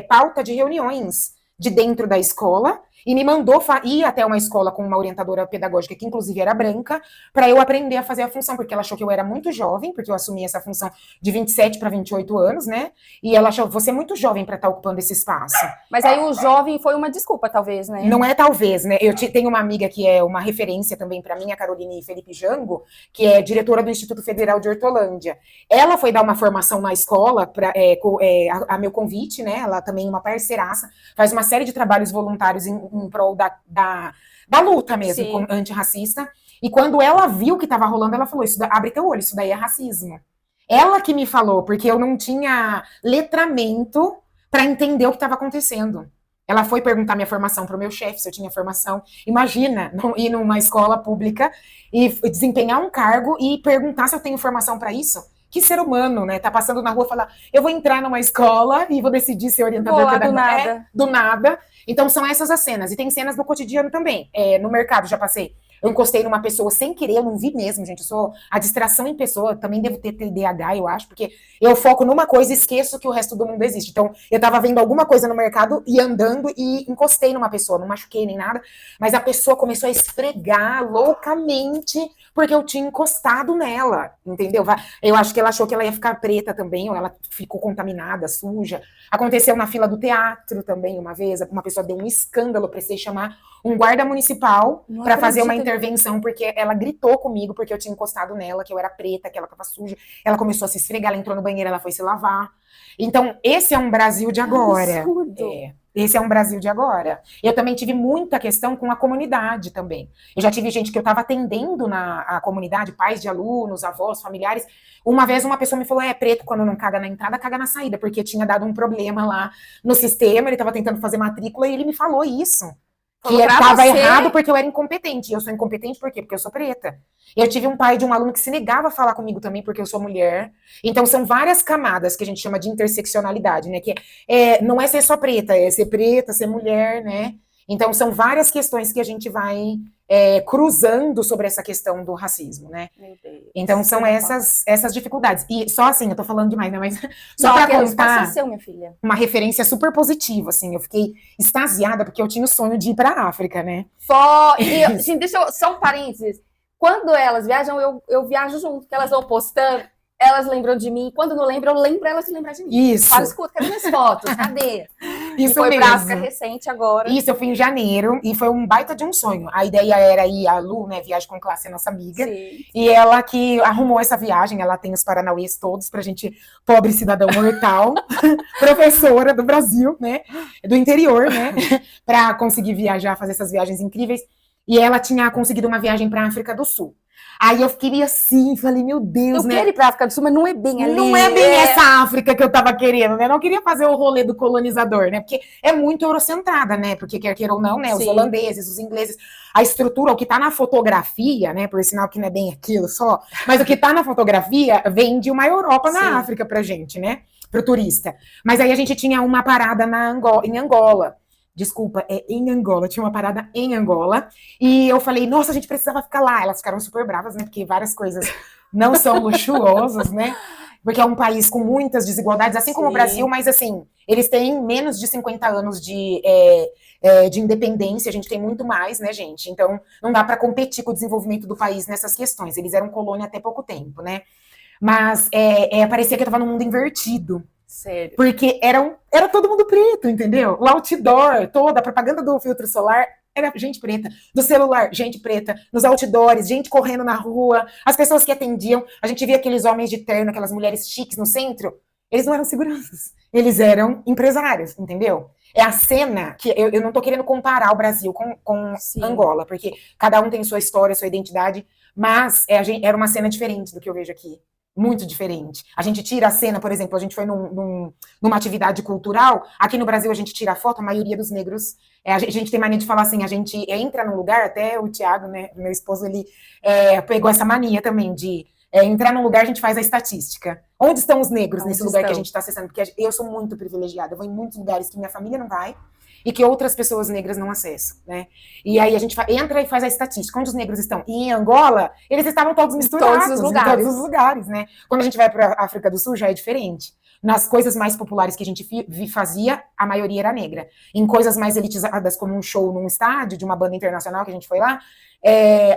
pauta de reuniões de dentro da escola e me mandou ir até uma escola com uma orientadora pedagógica que inclusive era branca, para eu aprender a fazer a função, porque ela achou que eu era muito jovem, porque eu assumi essa função de 27 para 28 anos, né? E ela achou, você é muito jovem para estar ocupando esse espaço. Mas aí o jovem foi uma desculpa, talvez, né? Não é talvez, né? Eu tenho uma amiga que é uma referência também para mim, a Caroline Felipe Jango, que é diretora do Instituto Federal de Hortolândia. Ela foi dar uma formação na escola, a meu convite, né? Ela também é uma parceiraça, faz uma série de trabalhos voluntários em prol da luta mesmo, antirracista. E quando ela viu o que estava rolando, ela falou, abre teu olho, isso daí é racismo. Ela que me falou, porque eu não tinha letramento para entender o que estava acontecendo. Ela foi perguntar minha formação para o meu chefe, se eu tinha formação. Imagina, ir numa escola pública e desempenhar um cargo e perguntar se eu tenho formação para isso. Que ser humano, né? Tá passando na rua e falar, eu vou entrar numa escola e vou decidir ser orientador pedagógico. Do nada. Então são essas as cenas. E tem cenas do cotidiano também. No mercado já passei. Eu encostei numa pessoa sem querer, eu não vi mesmo, gente. Eu sou a distração em pessoa, eu também devo ter TDAH, eu acho, porque eu foco numa coisa e esqueço que o resto do mundo existe. Então, eu tava vendo alguma coisa no mercado e andando e encostei numa pessoa, não machuquei nem nada, mas a pessoa começou a esfregar loucamente porque eu tinha encostado nela, entendeu? Eu acho que ela achou que ela ia ficar preta também, ou ela ficou contaminada, suja. Aconteceu na fila do teatro também uma vez, uma pessoa deu um escândalo, eu precisei chamar um guarda municipal para fazer uma intervenção, porque ela gritou comigo, porque eu tinha encostado nela, que eu era preta, que ela estava suja. Ela começou a se esfregar, ela entrou no banheiro, ela foi se lavar. Então, esse é um Brasil de agora. Absurdo. Esse é um Brasil de agora. Eu também tive muita questão com a comunidade também. Eu já tive gente que eu estava atendendo na comunidade, pais de alunos, avós, familiares. Uma vez uma pessoa me falou, preto quando não caga na entrada, caga na saída, porque tinha dado um problema lá no sistema, ele estava tentando fazer matrícula e ele me falou isso. Que estava errado porque eu era incompetente. E eu sou incompetente por quê? Porque eu sou preta. Eu tive um pai de um aluno que se negava a falar comigo também porque eu sou mulher. Então são várias camadas que a gente chama de interseccionalidade, né? Que não é ser só preta, é ser preta, ser mulher, né? Então são várias questões que a gente vai cruzando sobre essa questão do racismo, né? Meu Deus. Então são essas dificuldades. E só assim, eu tô falando demais, né? Mas só para contar minha filha. Uma referência super positiva, assim. Eu fiquei extasiada porque eu tinha o sonho de ir para a África, né? Assim, só um parênteses. Quando elas viajam, eu viajo junto, porque elas vão postando, elas lembram de mim. Quando não lembram, eu lembro elas de lembrar de mim. Isso. Fala, escuta, cadê minhas fotos? Cadê? Isso foi mesmo. Pra África recente agora. Isso, eu fui em janeiro e foi um baita de um sonho. A ideia era ir, a Lu, né, Viagem com Classe, é nossa amiga. Sim. E ela que arrumou essa viagem, ela tem os paranauês todos pra gente, pobre cidadão mortal, professora do Brasil, né, do interior, né, pra conseguir viajar, fazer essas viagens incríveis. E ela tinha conseguido uma viagem pra África do Sul. Aí eu queria assim, falei, meu Deus, né? Eu quero ir pra África do Sul, mas não é bem ali. Não é bem essa África que eu tava querendo, né? Eu não queria fazer o rolê do colonizador, né? Porque é muito eurocentrada, né? Porque quer queira ou não, né? Os Sim. holandeses, os ingleses, a estrutura, o que tá na fotografia, né? Por sinal que não é bem aquilo só, mas o que tá na fotografia vem de uma Europa na Sim. África pra gente, né? Pro turista. Mas aí a gente tinha uma parada em Angola. Desculpa, em Angola, tinha uma parada em Angola, e eu falei, nossa, a gente precisava ficar lá. Elas ficaram super bravas, né, porque várias coisas não são luxuosas, né, porque é um país com muitas desigualdades, assim Sim. como o Brasil, mas assim, eles têm menos de 50 anos de independência, a gente tem muito mais, né, gente, então não dá para competir com o desenvolvimento do país nessas questões, eles eram colônia até pouco tempo, né, mas parecia que eu tava num mundo invertido. Sério. Porque era todo mundo preto, entendeu? O outdoor, toda a propaganda do filtro solar era gente preta. Do celular, gente preta. Nos outdoors, gente correndo na rua. As pessoas que atendiam, a gente via aqueles homens de terno, aquelas mulheres chiques no centro. Eles não eram seguranças. Eles eram empresários, entendeu? É a cena que eu não tô querendo comparar o Brasil com Angola, porque cada um tem sua história, sua identidade, mas era uma cena diferente do que eu vejo aqui. Muito diferente. A gente tira a cena, por exemplo, a gente foi numa atividade cultural, aqui no Brasil a gente tira a foto, a maioria dos negros, a gente tem mania de falar assim, a gente entra num lugar, até o Thiago, né, meu esposo, ele pegou essa mania também de entrar num lugar, a gente faz a estatística. Onde estão os negros nesse lugar que a gente está acessando? Porque eu sou muito privilegiada, eu vou em muitos lugares que minha família não vai, e que outras pessoas negras não acessam, né? E aí a gente entra e faz a estatística. Onde os negros estão? E em Angola, eles estavam todos misturados. Em todos os lugares, né? Quando a gente vai para a África do Sul, já é diferente. Nas coisas mais populares que a gente fazia, a maioria era negra. Em coisas mais elitizadas, como um show num estádio de uma banda internacional que a gente foi lá,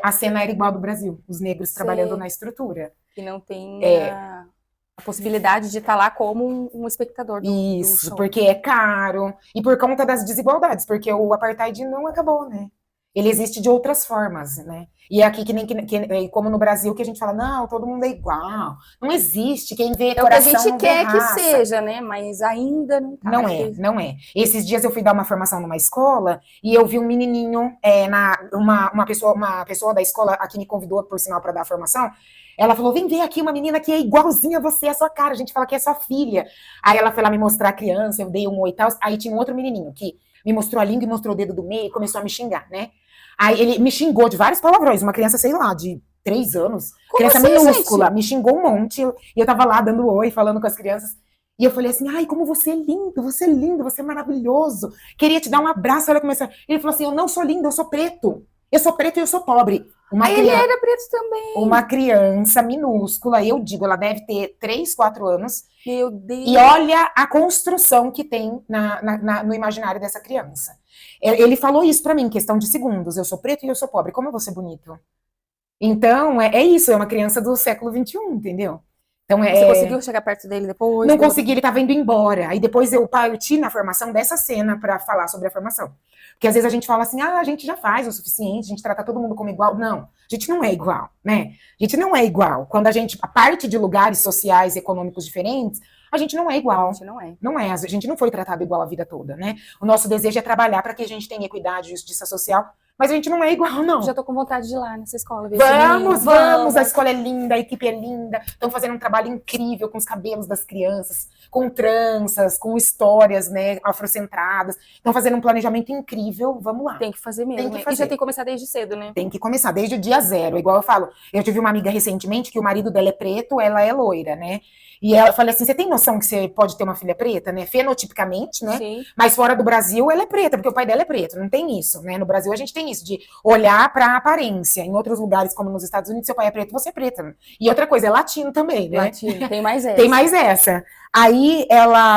a cena era igual ao do Brasil. Os negros trabalhando na estrutura. Que não tem a possibilidade de estar lá como um espectador do show. Porque é caro. E por conta das desigualdades, porque o apartheid não acabou, né? Ele existe de outras formas, né? E é aqui como no Brasil, que a gente fala, não, todo mundo é igual. Não existe, quem vê coração não vê raça. É o que a gente quer que raça. Seja, né? Mas ainda não tá. Não é. Esses dias eu fui dar uma formação numa escola e eu vi um menininho, uma pessoa da escola aqui me convidou, por sinal, para dar a formação. Ela falou, vem ver aqui uma menina que é igualzinha a você, a sua cara. A gente fala que é sua filha. Aí ela foi lá me mostrar a criança, eu dei um oi e tal. Aí tinha um outro menininho que me mostrou a língua e mostrou o dedo do meio e começou a me xingar, né? Aí ele me xingou de vários palavrões. Uma criança, sei lá, de 3 anos. Como criança assim, minúscula. Gente? Me xingou um monte. E eu tava lá dando oi, falando com as crianças. E eu falei assim, ai, como você é lindo, você é maravilhoso. Queria te dar um abraço. Ela começou. Ele falou assim, eu não sou lindo, eu sou preto. Eu sou preto e eu sou pobre. Ele era preto também. Uma criança minúscula, eu digo, ela deve ter 3, 4 anos. Meu Deus. E olha a construção que tem no imaginário dessa criança. Ele falou isso pra mim, em questão de segundos. Eu sou preto e eu sou pobre. Como eu vou ser bonito? Então, é isso. É uma criança do século XXI, entendeu? Então, Você conseguiu chegar perto dele depois? Não consegui, ele tava indo embora. Aí depois eu parti na formação dessa cena pra falar sobre a formação. Porque às vezes a gente fala assim, a gente já faz o suficiente, a gente trata todo mundo como igual. Não, a gente não é igual, né? A gente não é igual. Quando a gente parte de lugares sociais, econômicos diferentes, a gente não é igual. A gente não é. Não é, a gente não foi tratado igual a vida toda, né? O nosso desejo é trabalhar para que a gente tenha equidade e justiça social, mas a gente não é igual, não. Já tô com vontade de ir lá nessa escola. Ver Vamos, a escola é linda, a equipe é linda, estão fazendo um trabalho incrível com os cabelos das crianças, com tranças, com histórias, né, afrocentradas, estão fazendo um planejamento incrível, vamos lá. Tem que fazer mesmo. Tem que fazer. E já tem que começar desde cedo, né? Tem que começar desde o dia zero, igual eu falo, eu tive uma amiga recentemente que o marido dela é preto, ela é loira, né? E ela falei assim, você tem noção que você pode ter uma filha preta, né? Fenotipicamente, né? Sim. Mas fora do Brasil, ela é preta, porque o pai dela é preto. Não tem isso, né? No Brasil, a gente tem isso, de olhar pra aparência. Em outros lugares, como nos Estados Unidos, seu pai é preto, você é preta. E outra coisa, é latino também, né? Latino, tem mais essa. Tem mais essa. Aí,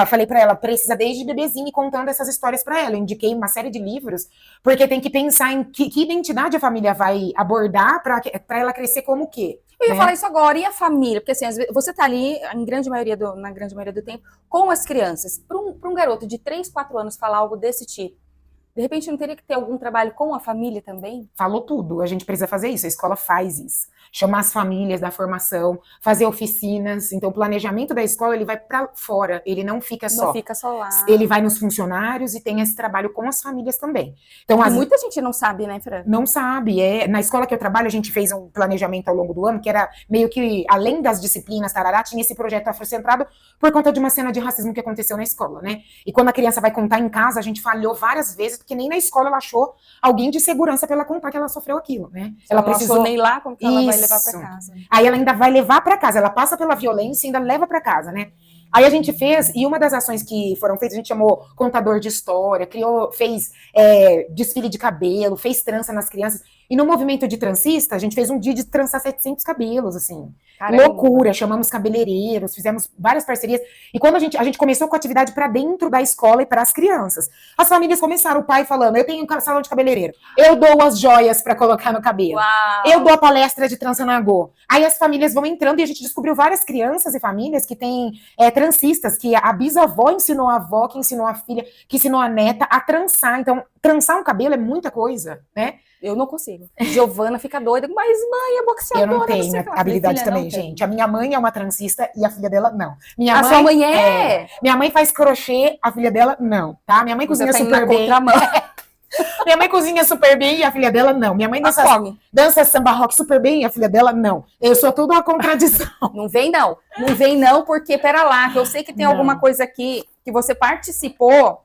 falei pra ela, precisa desde bebezinho ir contando essas histórias pra ela. Eu indiquei uma série de livros, porque tem que pensar em que identidade a família vai abordar pra ela crescer como o quê? Eu ia falar isso agora, e a família? Porque assim, às vezes, você tá ali, na grande maioria do tempo, com as crianças. Para um garoto de 3, 4 anos falar algo desse tipo, de repente não teria que ter algum trabalho com a família também? Falou tudo, a gente precisa fazer isso, a escola faz isso. Chamar as famílias da formação, fazer oficinas. Então o planejamento da escola, ele vai para fora, ele não fica só. Não fica só lá. Ele vai nos funcionários e tem esse trabalho com as famílias também. Então, muita gente não sabe, né, Fran? Não sabe. Na escola que eu trabalho, a gente fez um planejamento ao longo do ano, que era meio que, além das disciplinas, tarará, tinha esse projeto afrocentrado por conta de uma cena de racismo que aconteceu na escola, né? E quando a criança vai contar em casa, a gente falhou várias vezes, porque nem na escola ela achou alguém de segurança pra ela contar que ela sofreu aquilo, né? Ela precisou nem lá, como que ela vai levar pra casa? Aí ela ainda vai levar pra casa, ela passa pela violência e ainda leva pra casa, né? Aí a gente fez, e uma das ações que foram feitas, a gente chamou contador de história, fez desfile de cabelo, fez trança nas crianças. E no movimento de transista, a gente fez um dia de trançar 700 cabelos, assim. Caramba. Loucura, chamamos cabeleireiros, fizemos várias parcerias. E quando a gente começou com a atividade para dentro da escola e para as crianças. As famílias começaram, o pai falando, eu tenho um salão de cabeleireiro, eu dou as joias para colocar no cabelo. Uau. Eu dou a palestra de trança na Go. Aí as famílias vão entrando e a gente descobriu várias crianças e famílias que têm trancistas, que a bisavó ensinou a avó, que ensinou a filha, que ensinou a neta a trançar. Então, trançar um cabelo é muita coisa, né? Eu não consigo. Giovana fica doida, mas mãe é boxeadora. Eu não tenho habilidade também, gente. A minha mãe é uma transista e a filha dela não. Sua mãe é? Minha mãe faz crochê, a filha dela não, tá? Minha mãe cozinha super bem. Minha mãe cozinha super bem e a filha dela não. Minha mãe dança samba rock super bem e a filha dela não. Eu sou toda uma contradição. Não vem não. Não vem não, porque pera lá, que eu sei que tem alguma coisa aqui que você participou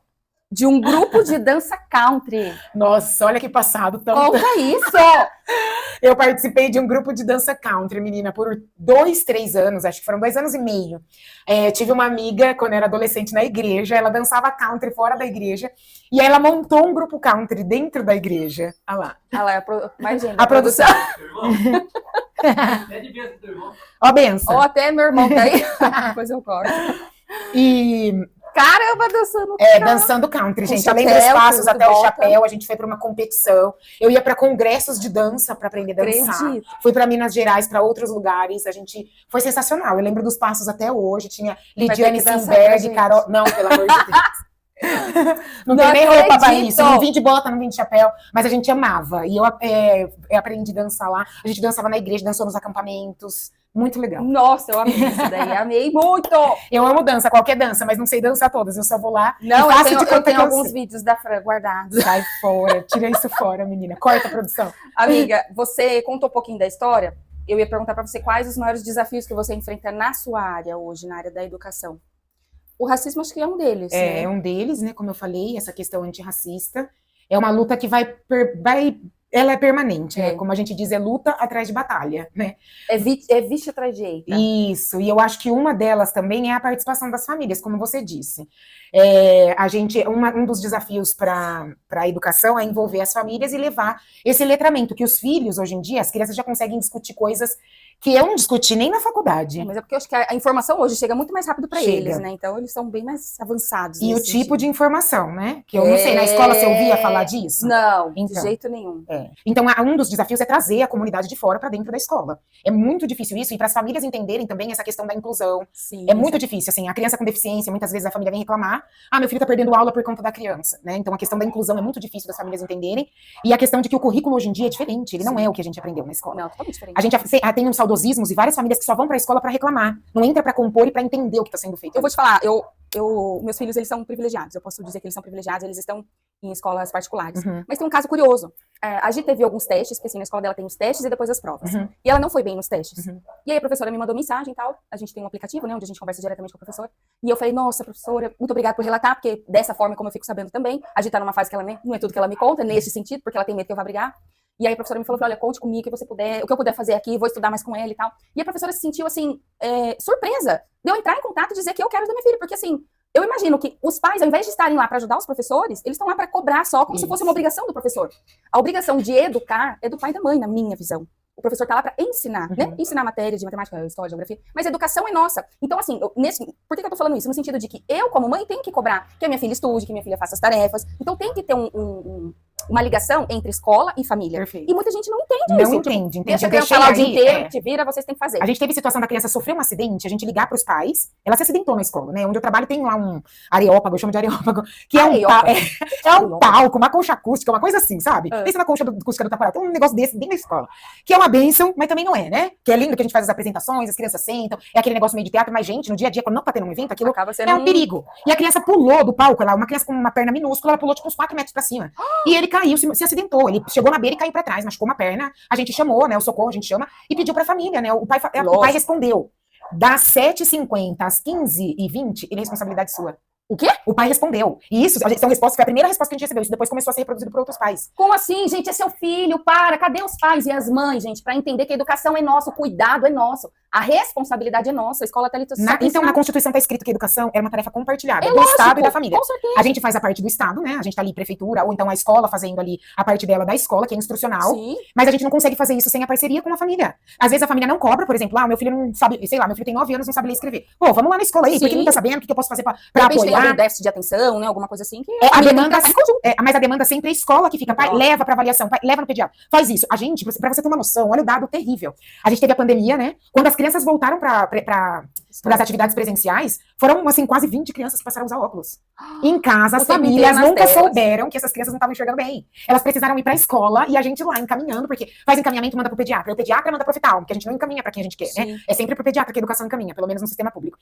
de um grupo de dança country. Nossa, olha que passado tão... Conta isso! Eu participei de um grupo de dança country, menina, por 2, 3 anos, acho que foram 2 anos e meio. Tive uma amiga, quando eu era adolescente, na igreja, ela dançava country fora da igreja, e ela montou um grupo country dentro da igreja. Olha lá. Olha lá, mais gente. A produção. Ó, benção. Ó, até meu irmão tá aí. Depois eu corto. E... Caramba, dançando dançando country, gente. Além dos passos, até o chapéu, a gente foi para uma competição. Eu ia para congressos de dança para aprender a dançar. Acredito. Fui para Minas Gerais, para outros lugares. Foi sensacional. Eu lembro dos passos até hoje. Tinha Lidiane Simberg, Carol... Não, pelo amor de Deus. Não tem nem roupa pra isso. Não vim de bota, não vim de chapéu. Mas a gente amava. E eu aprendi a dançar lá. A gente dançava na igreja, dançou nos acampamentos. Muito legal. Nossa, eu amei isso daí, amei muito! Eu amo dança, qualquer dança, mas não sei dançar todas. Eu só vou lá e faço eu tenho alguns vídeos da Fran guardados. Sai fora, tira isso fora, menina. Corta a produção. Amiga, você contou um pouquinho da história. Eu ia perguntar para você quais os maiores desafios que você enfrenta na sua área hoje, na área da educação. O racismo acho que é um deles. É um deles, né? Como eu falei, essa questão antirracista. É uma luta que ela é permanente, né? Como a gente diz, é luta atrás de batalha, né? É vixe atrás de eita. Isso, e eu acho que uma delas também é a participação das famílias, como você disse. Um dos desafios para a educação é envolver as famílias e levar esse letramento, que os filhos, hoje em dia, as crianças já conseguem discutir coisas que eu não discuti nem na faculdade. Mas é porque eu acho que a informação hoje chega muito mais rápido para eles, né? Então eles são bem mais avançados. E o tipo de informação, né? Que eu não sei, na escola você ouvia falar disso? Não, de jeito nenhum. Então, um dos desafios é trazer a comunidade de fora para dentro da escola. É muito difícil isso, e para as famílias entenderem também essa questão da inclusão. Sim, muito difícil, assim, a criança com deficiência, muitas vezes a família vem reclamar, meu filho tá perdendo aula por conta da criança, né? Então a questão da inclusão é muito difícil das famílias entenderem, e a questão de que o currículo hoje em dia é diferente, ele não é o que a gente aprendeu na escola. Não, totalmente diferente. A gente tem um saudosismos e várias famílias que só vão pra escola pra reclamar. Não entra pra compor e pra entender o que tá sendo feito. Eu vou te falar, meus filhos, eles são privilegiados. Eu posso dizer que eles são privilegiados, eles estão em escolas particulares. Mas tem um caso curioso. A Gi teve alguns testes, porque assim, na escola dela tem os testes e depois as provas. E ela não foi bem nos testes. E aí a professora me mandou mensagem e tal. A gente tem um aplicativo, né, onde a gente conversa diretamente com a professora. E eu falei, nossa, professora, muito obrigada por relatar, porque dessa forma, como eu fico sabendo também, a Gi tá numa fase que ela não é tudo que ela me conta, nesse sentido, porque ela tem medo que eu vá brigar. E aí a professora me falou, olha, conte comigo o que eu puder fazer aqui, vou estudar mais com ela e tal. E a professora se sentiu, assim, surpresa de eu entrar em contato e dizer que eu quero da minha filha, porque assim, eu imagino que os pais, ao invés de estarem lá para ajudar os professores, eles estão lá para cobrar só, como se fosse uma obrigação do professor. A obrigação de educar é do pai e da mãe, na minha visão. O professor está lá para ensinar, né? Ensinar matérias de matemática, história, geografia. Mas a educação é nossa. Então, assim, por que eu tô falando isso? No sentido de que eu, como mãe, tenho que cobrar que a minha filha estude, que a minha filha faça as tarefas. Então, tem que ter uma ligação entre escola e família. Perfeito. E muita gente não entende não isso. entende. Deixa a criança falar o dia inteiro, te vira, vocês têm que fazer. A gente teve situação da criança sofrer um acidente, a gente ligar pros pais. Ela se acidentou na escola, né? Onde eu trabalho tem lá um areópago, eu chamo de areópago, que é um palco, uma concha acústica, uma coisa assim, sabe? Pensa na concha acústica do Tapará, tem um negócio desse dentro da escola. Que é uma bênção, mas também não é, né? Que é lindo que a gente faz as apresentações, as crianças sentam, é aquele negócio meio de teatro, mas gente, no dia a dia, quando não tá tendo um evento, aquilo é um perigo. E a criança pulou do palco, uma criança com uma perna minúscula, ela pulou tipo uns 4 metros pra cima. E ele caiu, se acidentou. Ele chegou na beira e caiu pra trás, machucou uma perna. A gente chamou, né? O socorro, a gente chama, e pediu pra família, né? O pai respondeu. Das 7h50 às 15h20, ele é responsabilidade sua. O quê? O pai respondeu. E isso, essa resposta foi a primeira resposta que a gente recebeu. Isso depois começou a ser reproduzido por outros pais. Como assim, gente? É seu filho, para. Cadê os pais e as mães, gente? Pra entender que a educação é nossa, o cuidado é nosso. A responsabilidade é nossa. A escola tá ali... Então, na Constituição tá escrito que a educação é uma tarefa compartilhada. Do Estado e da família. Com certeza. A gente faz a parte do Estado, né? A gente tá ali, prefeitura, ou então a escola fazendo ali a parte dela da escola, que é instrucional. Sim. Mas a gente não consegue fazer isso sem a parceria com a família. Às vezes a família não cobra, por exemplo, meu filho não sabe, sei lá, meu filho tem 9 anos, não sabe ler e escrever. Pô, vamos lá na escola aí, porque não tá sabendo o que eu posso fazer pra apoiar. Tem algum déficit de atenção, né? Alguma coisa assim. Que a demanda, mas a demanda sempre é a escola que fica, pai, leva pra avaliação, pai, leva no pediatra. Faz isso. A gente, pra você ter uma noção, olha o dado terrível. A gente teve a pandemia, né? Quando as crianças voltaram das atividades presenciais, foram, assim, quase 20 crianças que passaram a usar óculos. Em casa, as famílias nunca souberam que essas crianças não estavam enxergando bem. Elas precisaram ir pra escola e a gente lá encaminhando, porque faz encaminhamento, manda pro pediatra. O pediatra manda pro oftalmo, porque a gente não encaminha pra quem a gente quer, né? É sempre pro pediatra que a educação encaminha, pelo menos no sistema público.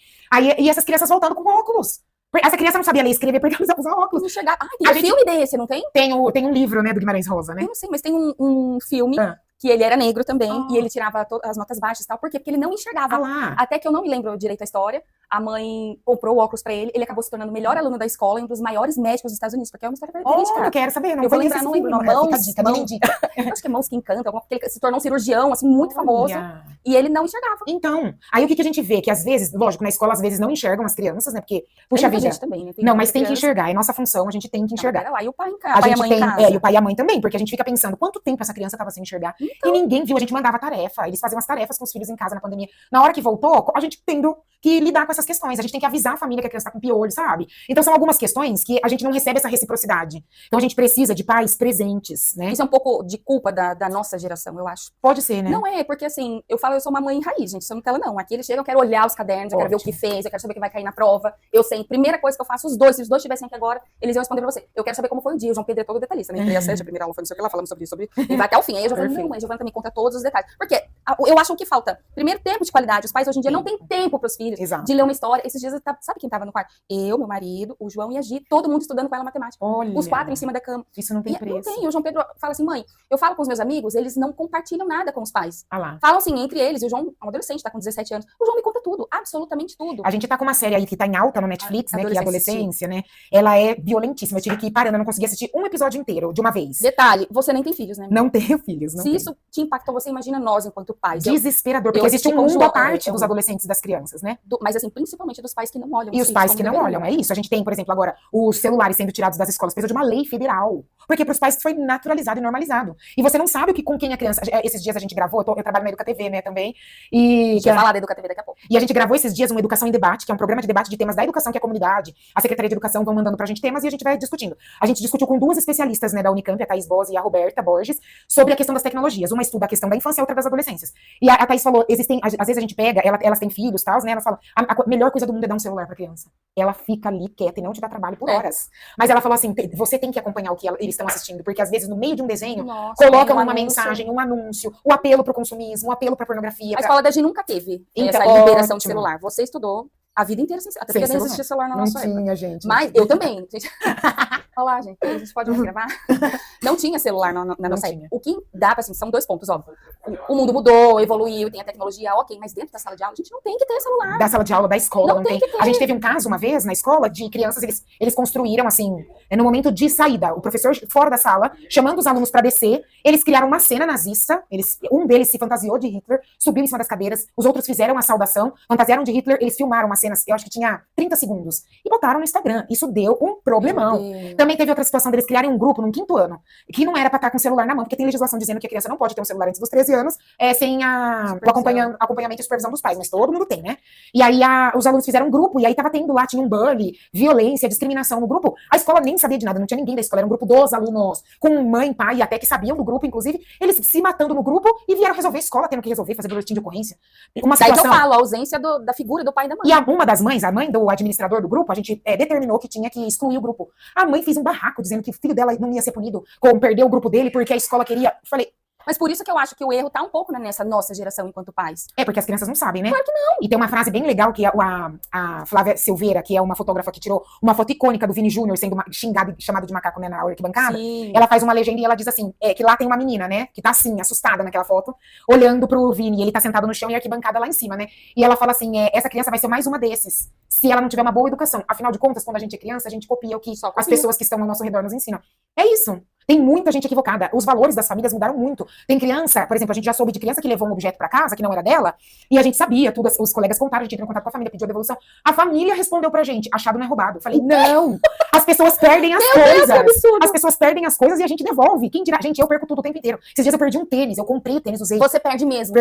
E essas crianças voltando com óculos. Essa criança não sabia ler e escrever porque ela precisava usar óculos. Não chegar. Tem filme desse, não tem? Tem um livro, né, do Guimarães Rosa, né? Eu não sei, mas tem um filme que ele era negro também, e ele tirava as notas baixas e tal. Por quê? Porque ele não enxergava. Até que eu não me lembro direito a história. A mãe comprou o óculos pra ele, ele acabou se tornando o melhor aluno da escola, um dos maiores médicos dos Estados Unidos, porque é uma história verídica. Eu quero saber, eu vou lembrar, não lembro, acho que é Mãos que Encantam, porque ele se tornou um cirurgião, assim, muito famoso, e ele não enxergava. Então, aí o que a gente vê? Que às vezes, lógico, na escola às vezes não enxergam as crianças, né, porque, puxa vida. Também, né? Não, mas tem que enxergar, é nossa função, a gente tem que enxergar. E o pai em casa, a mãe em casa. E o pai e a mãe também, porque a gente fica pensando, quanto tempo essa criança tava sem enxergar? Então, e ninguém viu, a gente mandava tarefa, eles faziam as tarefas com os filhos em casa na pandemia. Na hora que voltou, a gente tendo que lidar com essas questões, a gente tem que avisar a família que a criança tá com piolho, sabe? Então são algumas questões que a gente não recebe essa reciprocidade. Então a gente precisa de pais presentes, né? Isso é um pouco de culpa da nossa geração, eu acho. Pode ser, né? Não é, porque assim, eu sou uma mãe raiz, gente, sou Nutella não. Aqui eles chegam, eu quero olhar os cadernos, eu quero ver o que fez, eu quero saber o que vai cair na prova. Eu sei, primeira coisa que eu faço, se os dois estivessem aqui agora, eles iam responder pra você. Eu quero saber como foi o dia, o João Pedro é todo detalhista, né? Entrei a primeira aula foi não sei o que lá, falando sobre isso, e vai até o fim. Aí a Giovana, não, mas a Giovana também conta todos os detalhes. Porque eu acho que falta, primeiro, tempo de qualidade. Os pais hoje em dia não têm tempo pros filhos de ler uma história. Esses dias, sabe quem tava no quarto? Eu, meu marido, o João e a Gi, todo mundo estudando com ela matemática. Olha, os 4 em cima da cama. Isso não tem preço. Não tem. O João Pedro fala assim, mãe, eu falo com os meus amigos, eles não compartilham nada com os pais. Falam assim, entre eles, e o João é um adolescente, tá com 17 anos. O João me conta tudo, absolutamente tudo. A gente tá com uma série aí que tá em alta no Netflix, né, que é Adolescência, né? Ela é violentíssima. Eu tive que ir parando, eu não consegui assistir um episódio inteiro, de uma vez. Detalhe, você nem tem filhos, né? Não tenho filhos, não. Se isso te impactou, você imagina nós, enquanto pais. Desesperador, porque existe um mundo à parte dos adolescentes e das crianças, né? Mas assim, principalmente dos pais que não olham. E os pais que não olham, é isso. A gente tem, por exemplo, agora, os celulares sendo tirados das escolas, precisa de uma lei federal. Porque para os pais foi naturalizado e normalizado. E você não sabe com quem a criança... Esses dias a gente gravou, eu trabalho na EducaTV, né, também. E vai falar da EducaTV daqui a pouco. E a gente gravou esses dias uma Educação em Debate, que é um programa de debate de temas da educação que a comunidade, a Secretaria de Educação vão mandando pra gente temas e a gente vai discutindo. A gente discutiu com 2 especialistas, né, da Unicamp, a Thaís Bose e a Roberta Borges, sobre a questão das tecnologias. Uma estuda a questão da infância e a outra das adolescências. consequências. E a Thaís falou, às vezes a gente pega, elas têm filhos, tal, né? Elas falam, a melhor coisa do mundo é dar um celular pra criança. Ela fica ali quieta e não te dá trabalho por horas. Mas ela falou assim, você tem que acompanhar o que eles estão assistindo, porque às vezes no meio de um desenho, colocam uma mensagem, um anúncio, o apelo pro consumismo, o apelo pra pornografia. A escola da Gi nunca teve essa liberação de celular. Você estudou a vida inteira sem celular. Até porque não existia celular na nossa época. Não tinha, gente. Mas eu também. Olha lá, gente. A gente pode gravar? Não tinha celular na nossa época. O que dá pra, assim, são 2 pontos, óbvio. O mundo mudou, evoluiu, tem a tecnologia, ok. Mas dentro da sala de aula, a gente não tem que ter celular. Da sala de aula, da escola, não tem. A gente teve um caso uma vez na escola de crianças, eles construíram, assim, no momento de saída, o professor fora da sala, chamando os alunos pra descer, eles criaram uma cena nazista, um deles se fantasiou de Hitler, subiu em cima das cadeiras, os outros fizeram a saudação, fantasiaram de Hitler, eles filmaram uma cena, eu acho que tinha 30 segundos, e botaram no Instagram. Isso deu um problemão. Também teve outra situação deles criarem um grupo no 5º ano, que não era pra estar com o celular na mão, porque tem legislação dizendo que a criança não pode ter um celular antes dos 13 anos, sem o acompanhamento e supervisão dos pais, mas todo mundo tem, né? E aí os alunos fizeram um grupo, e aí tava tendo lá, tinha um bullying, violência, discriminação no grupo. A escola nem sabia de nada, não tinha ninguém da escola, era um grupo dos alunos, com mãe, pai, até que sabiam do grupo, inclusive, eles se matando no grupo e vieram resolver a escola, tendo que resolver, fazer boletim de ocorrência. Uma situação... Daí que eu falo, a ausência da figura do pai e da mãe. E uma das mães, a mãe do administrador do grupo, a gente determinou que tinha que excluir o grupo. A mãe fez um barraco dizendo que o filho dela não ia ser punido com perder o grupo dele porque a escola queria. Eu falei. Mas por isso que eu acho que o erro tá um pouco nessa nossa geração enquanto pais. Porque as crianças não sabem, né? Claro que não. E tem uma frase bem legal que a Flávia Silveira, que é uma fotógrafa que tirou uma foto icônica do Vini Júnior sendo xingado e chamado de macaco, né, na arquibancada. Sim. Ela faz uma legenda e ela diz assim, que lá tem uma menina, né, que tá assim, assustada naquela foto, olhando pro Vini, e ele tá sentado no chão e a arquibancada lá em cima, né? E ela fala assim, essa criança vai ser mais uma desses, se ela não tiver uma boa educação. Afinal de contas, quando a gente é criança, a gente copia o que as pessoas que estão ao nosso redor nos ensinam. É isso. Tem muita gente equivocada. Os valores das famílias mudaram muito. Tem criança, por exemplo, a gente já soube de criança que levou um objeto pra casa, que não era dela, e a gente sabia, tudo, os colegas contaram, a gente entrou em contato com a família, pediu a devolução. A família respondeu pra gente, achado não é roubado. Eu falei, não! As pessoas perdem as coisas. As pessoas perdem as coisas e a gente devolve. Quem dirá? Gente, eu perco tudo o tempo inteiro. Esses dias eu perdi um tênis, eu comprei o tênis, usei. Você perde mesmo,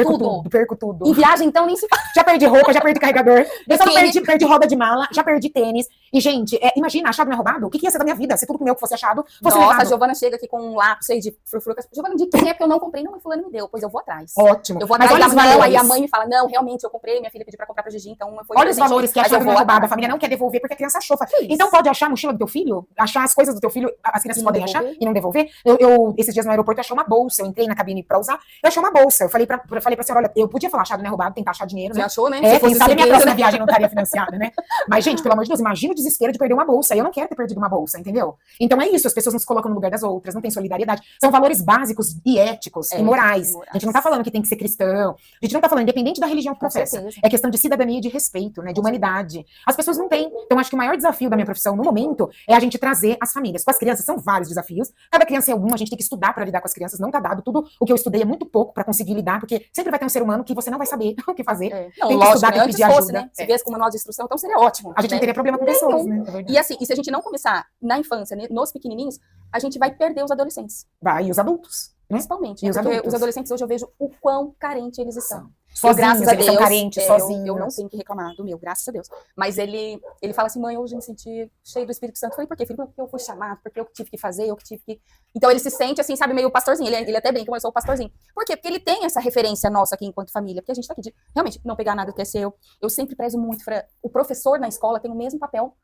perco tudo. Em viagem, então, nem se fala. Já perdi roupa, já perdi carregador. Eu só perdi roda de mala, já perdi tênis. E, gente, imagina, achado não é roubado? O que ia ser da minha vida? Se tudo meu que fosse achado, fosse levado. A Giovana chega aqui com um lápis aí de frufru. Giovana, de quem é? Porque eu não comprei, não, mas fulano me deu. Pois eu vou atrás. Ótimo. Eu vou atrás da mão, aí a mãe me fala, não, realmente, eu comprei, minha filha pediu pra comprar pra Gigi, então foi olha os valores que achado não é roubado. A família não quer devolver porque a criança achou. Então pode achar a mochila do teu filho, achar as coisas do teu filho, as crianças podem achar e não devolver. Eu esses dias no aeroporto, achei uma bolsa, eu entrei na cabine pra usar, eu achei uma bolsa. Eu falei pra senhora, olha, eu podia falar achado não é roubado, tentar achar dinheiro, né? Você achou, né? Quem sabe minha próxima viagem não estaria financiada, né? Mas, gente, pelo amor de Deus, imagina o desespero de perder uma bolsa. Eu não quero ter perdido uma bolsa, entendeu? Então é isso, as pessoas não se colocam no lugar das outras, não tem solidariedade. São valores básicos e éticos e morais. A gente não tá falando que tem que ser cristão, a gente não tá falando, independente da religião que professa. É questão de cidadania e de respeito, né? De humanidade. As pessoas não têm. Então, acho que o maior desafio da minha profissão, no momento, é a gente trazer as famílias. Com as crianças, são vários desafios. Cada criança é a gente tem que estudar pra lidar com as crianças. Não tá dado. Tudo o que eu estudei é muito pouco pra conseguir lidar, porque sempre vai ter um ser humano que você não vai saber o que fazer. Não, tem que lógico, estudar, tem que pedir ajuda. Né? Se viesse com manual de instrução, então seria ótimo. A gente não teria problema com pessoas, né? E assim, e se a gente não começar na infância, né, nos pequenininhos, a gente vai perder os adolescentes. Vai, e os adultos. Principalmente. E os adultos. Os adolescentes hoje eu vejo o quão carente eles estão. Sozinhos, graças a eles Deus, são carentes, sozinhos. Eu não tenho que reclamar do meu, graças a Deus. Mas ele fala assim, mãe, hoje eu me senti cheio do Espírito Santo. Eu falei, por quê, filho? Porque eu fui chamado, porque eu tive que fazer, eu que tive que... Então ele se sente assim, sabe, meio pastorzinho. Ele até brinca, eu sou o pastorzinho. Por quê? Porque ele tem essa referência nossa aqui enquanto família. Porque a gente tá aqui de, realmente, não pegar nada que é seu. Eu sempre prezo muito, o professor na escola tem o mesmo papel,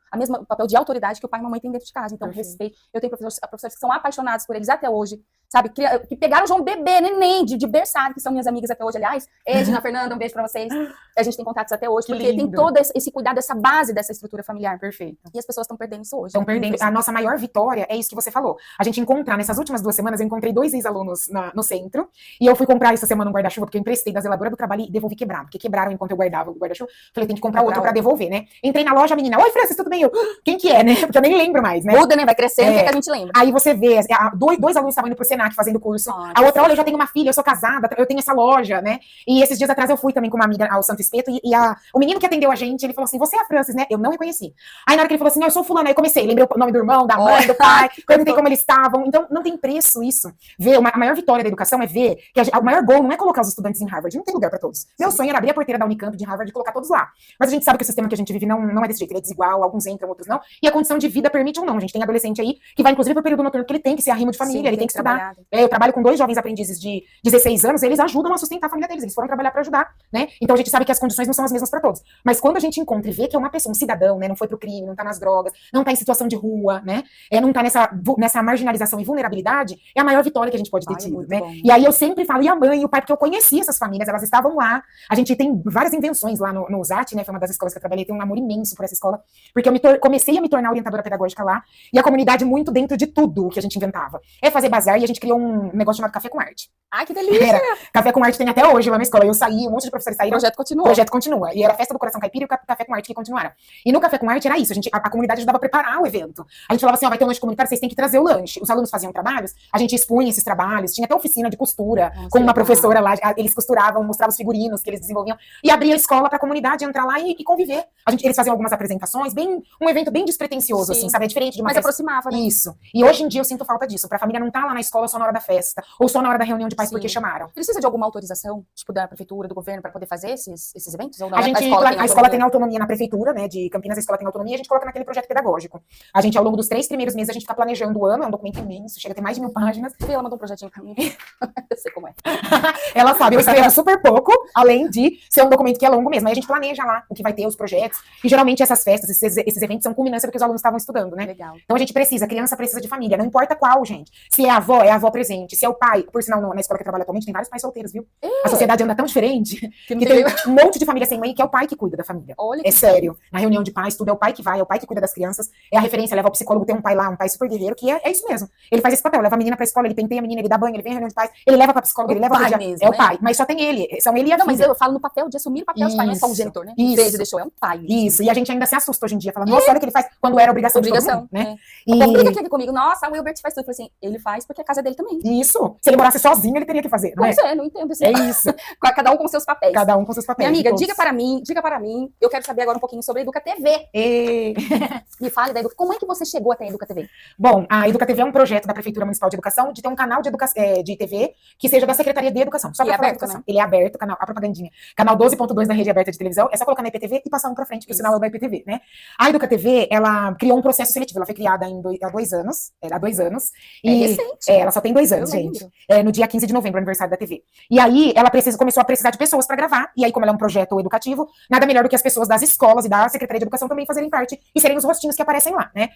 papel de autoridade que o pai e a mamãe têm dentro de casa. Então, respeito. Eu tenho professores que são apaixonados por eles até hoje, sabe? Que pegaram o João bebê, neném, de berçário, que são minhas amigas até hoje. Aliás, Edna, Fernanda, um beijo pra vocês. A gente tem contatos até hoje, porque tem todo esse cuidado, essa base dessa estrutura familiar. Perfeito. E as pessoas estão perdendo isso hoje. Estão perdendo. A nossa maior vitória é isso que você falou. A gente encontra, nessas últimas 2 semanas, eu encontrei 2 ex-alunos no centro, e eu fui comprar essa semana um guarda-chuva, porque eu emprestei da zeladora do trabalho e devolvi quebrado, porque quebraram enquanto eu guardava o guarda-chuva. Falei, tem que comprar outro pra devolver, né? Entrei na loja, a menina, oi, Francis, tudo bem? Eu, quem que é, né? Porque eu nem lembro mais, né? Muda, né? Vai crescendo, que a gente lembra. Aí você vê, dois alunos estavam indo pro Senac fazendo curso, a outra, olha, eu já tenho uma filha, eu sou casada, eu tenho essa loja, né? E esses dias atrás eu fui também com uma amiga ao Santo Espeto, o menino que atendeu a gente, ele falou assim, você é a Francis, né? Eu não reconheci. Aí na hora que ele falou assim, eu sou fulano, aí comecei, lembrei o nome do irmão, da mãe, do pai, perguntei como eles estavam. Então, não tem preço isso. A maior vitória da educação é ver que o maior gol não é colocar os estudantes em Harvard, não tem lugar pra todos. Meu sonho era abrir a porteira da Unicamp, de Harvard, e colocar todos lá. Mas a gente sabe que o sistema que a gente vive não é desse jeito, ele é desigual, alguns entram, outros não, e a condição de vida permite ou não. A gente tem adolescente aí que vai, inclusive, pro período noturno, porque ele tem que ser arrimo de família, ele tem que estudar. Eu trabalho com 2 jovens aprendizes de 16 anos, eles ajudam a sustentar a família deles, eles foram trabalhar para ajudar, né? Então a gente sabe que as condições não são as mesmas para todos. Mas quando a gente encontra e vê que é uma pessoa, um cidadão, né, não foi pro crime, não tá nas drogas, não tá em situação de rua, né? Não tá nessa marginalização e vulnerabilidade, é a maior vitória que a gente pode ter tido, né? Bom. E aí eu sempre falo, e a mãe e o pai, porque eu conheci essas famílias, elas estavam lá. A gente tem várias invenções lá no ZAT, né? Foi uma das escolas que eu trabalhei, tenho um amor imenso por essa escola, porque eu comecei a me tornar orientadora pedagógica lá, e a comunidade muito dentro de tudo que a gente inventava. Fazer bazar, e a gente criou um negócio chamado Café com Arte. Ai, que delícia! Café com Arte tem até hoje lá na escola. Eu saí, um monte de professores saíram. O projeto continua. E era a Festa do Coração Caipira e o Café com Arte que continuaram. E no Café com Arte era isso, a comunidade ajudava a preparar o evento. A gente falava assim, vai ter um lanche comunitário, vocês têm que trazer o lanche. Os alunos faziam trabalhos, a gente expunha esses trabalhos, tinha até oficina de costura, com uma professora lá, eles costuravam, mostravam os figurinos que eles desenvolviam, e abria a escola pra comunidade entrar lá e conviver. Eles faziam algumas apresentações, um evento bem despretensioso, assim, sabe? É diferente de uma festa. Aproximava, né? Isso. E hoje em dia eu sinto falta disso, pra família não tá lá na escola só na hora da festa, ou só na hora da reunião de pais porque chamaram. Precisa de alguma autorização, tipo, da prefeitura, do governo, pra poder fazer esses eventos? Ou não? A escola tem autonomia na prefeitura, né, de Campinas, a escola tem autonomia, e a gente coloca naquele projeto pedagógico. A gente, ao longo dos 3 primeiros meses, a gente fica planejando o ano, é um documento imenso, chega a ter mais de 1000 páginas. Ela mandou um projetinho pra mim. Eu sei como é. Ela sabe, eu escrevo super pouco, além de ser um documento que é longo mesmo. Aí a gente planeja lá o que vai ter, os projetos. E geralmente essas festas, esses eventos são culminância do que os alunos estavam estudando, né? Legal. Então a criança precisa de família, não importa qual, gente. Se é a avó presente, se é o pai, por sinal, na escola que eu trabalho atualmente, tem vários pais solteiros, viu? A sociedade anda tão diferente que tem um monte de família sem mãe que é o pai que cuida da família. Olha, é sério. Na reunião de pais, tudo é o pai que vai, é o pai que cuida das crianças, é a referência, leva o psicólogo, tem um pai lá, um pai super guerreiro, que é isso mesmo. Ele faz esse papel, leva a menina pra escola, ele penteia a menina, ele dá banho, ele vem à reunião de pais, ele leva pra psicóloga, ele leva pra mesmo, é o pai, mas só tem ele, são ele e a filha. Mas eu falo no papel de assumir o papel de pai, não é só o genitor, né? Isso. Deixou, é um pai. Isso, e a gente ainda se assusta hoje em dia, falando, nossa, olha o que ele faz, quando era obrigação de todo mundo, né? O povo brinca aqui comigo, nossa, o Wilbert faz tudo. Eu falei assim, ele faz porque a casa é dele também. Isso, se ele morasse sozinho, ele teria que fazer, não é? Não entendo assim. É isso. Cada um com seus papéis. Cada um com seus papéis. Minha amiga, diga para mim, eu quero saber agora um pouquinho sobre a Educa TV. Me fale da Educa, como é que você chegou até a Educa TV? Bom, a Educa TV é um projeto da Prefeitura Municipal de Educação de ter um canal de TV que seja da Secretaria de Educação. Só ele é aberto, educação. né? Ele é aberto, a propagandinha. Canal 12.2 da rede aberta de televisão, é só colocar na IPTV e passar um pra frente, porque o sinal é da IPTV, né? A Educa TV, ela criou um processo seletivo, ela foi criada há 2 anos, E recente. Ela só tem 2 anos, gente. No dia 15 de novembro, aniversário da TV. E aí, ela começou a precisar de pessoas para gravar, e aí, como ela é um projeto educativo, nada melhor do que as pessoas das escolas e da Secretaria de Educação também fazerem parte e serem os rostinhos que aparecem lá, né?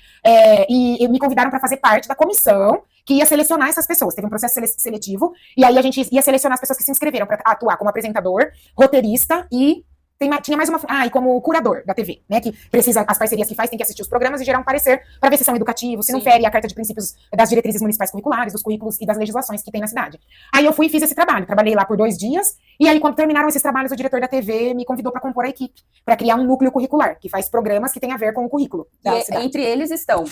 E me convidaram para fazer parte da comissão que ia selecionar essas pessoas. Teve um processo seletivo, e aí a gente ia selecionar as pessoas que se inscreveram para atuar como apresentador, roteirista e tinha mais uma. E como curador da TV, né? Que precisa, as parcerias que faz, tem que assistir os programas e gerar um parecer para ver se são educativos, se não fere a carta de princípios das diretrizes municipais curriculares, dos currículos e das legislações que tem na cidade. Aí eu fui e fiz esse trabalho. Trabalhei lá por 2 dias, e aí, quando terminaram esses trabalhos, o diretor da TV me convidou para compor a equipe, para criar um núcleo curricular, que faz programas que tem a ver com o currículo da cidade. Entre eles estão.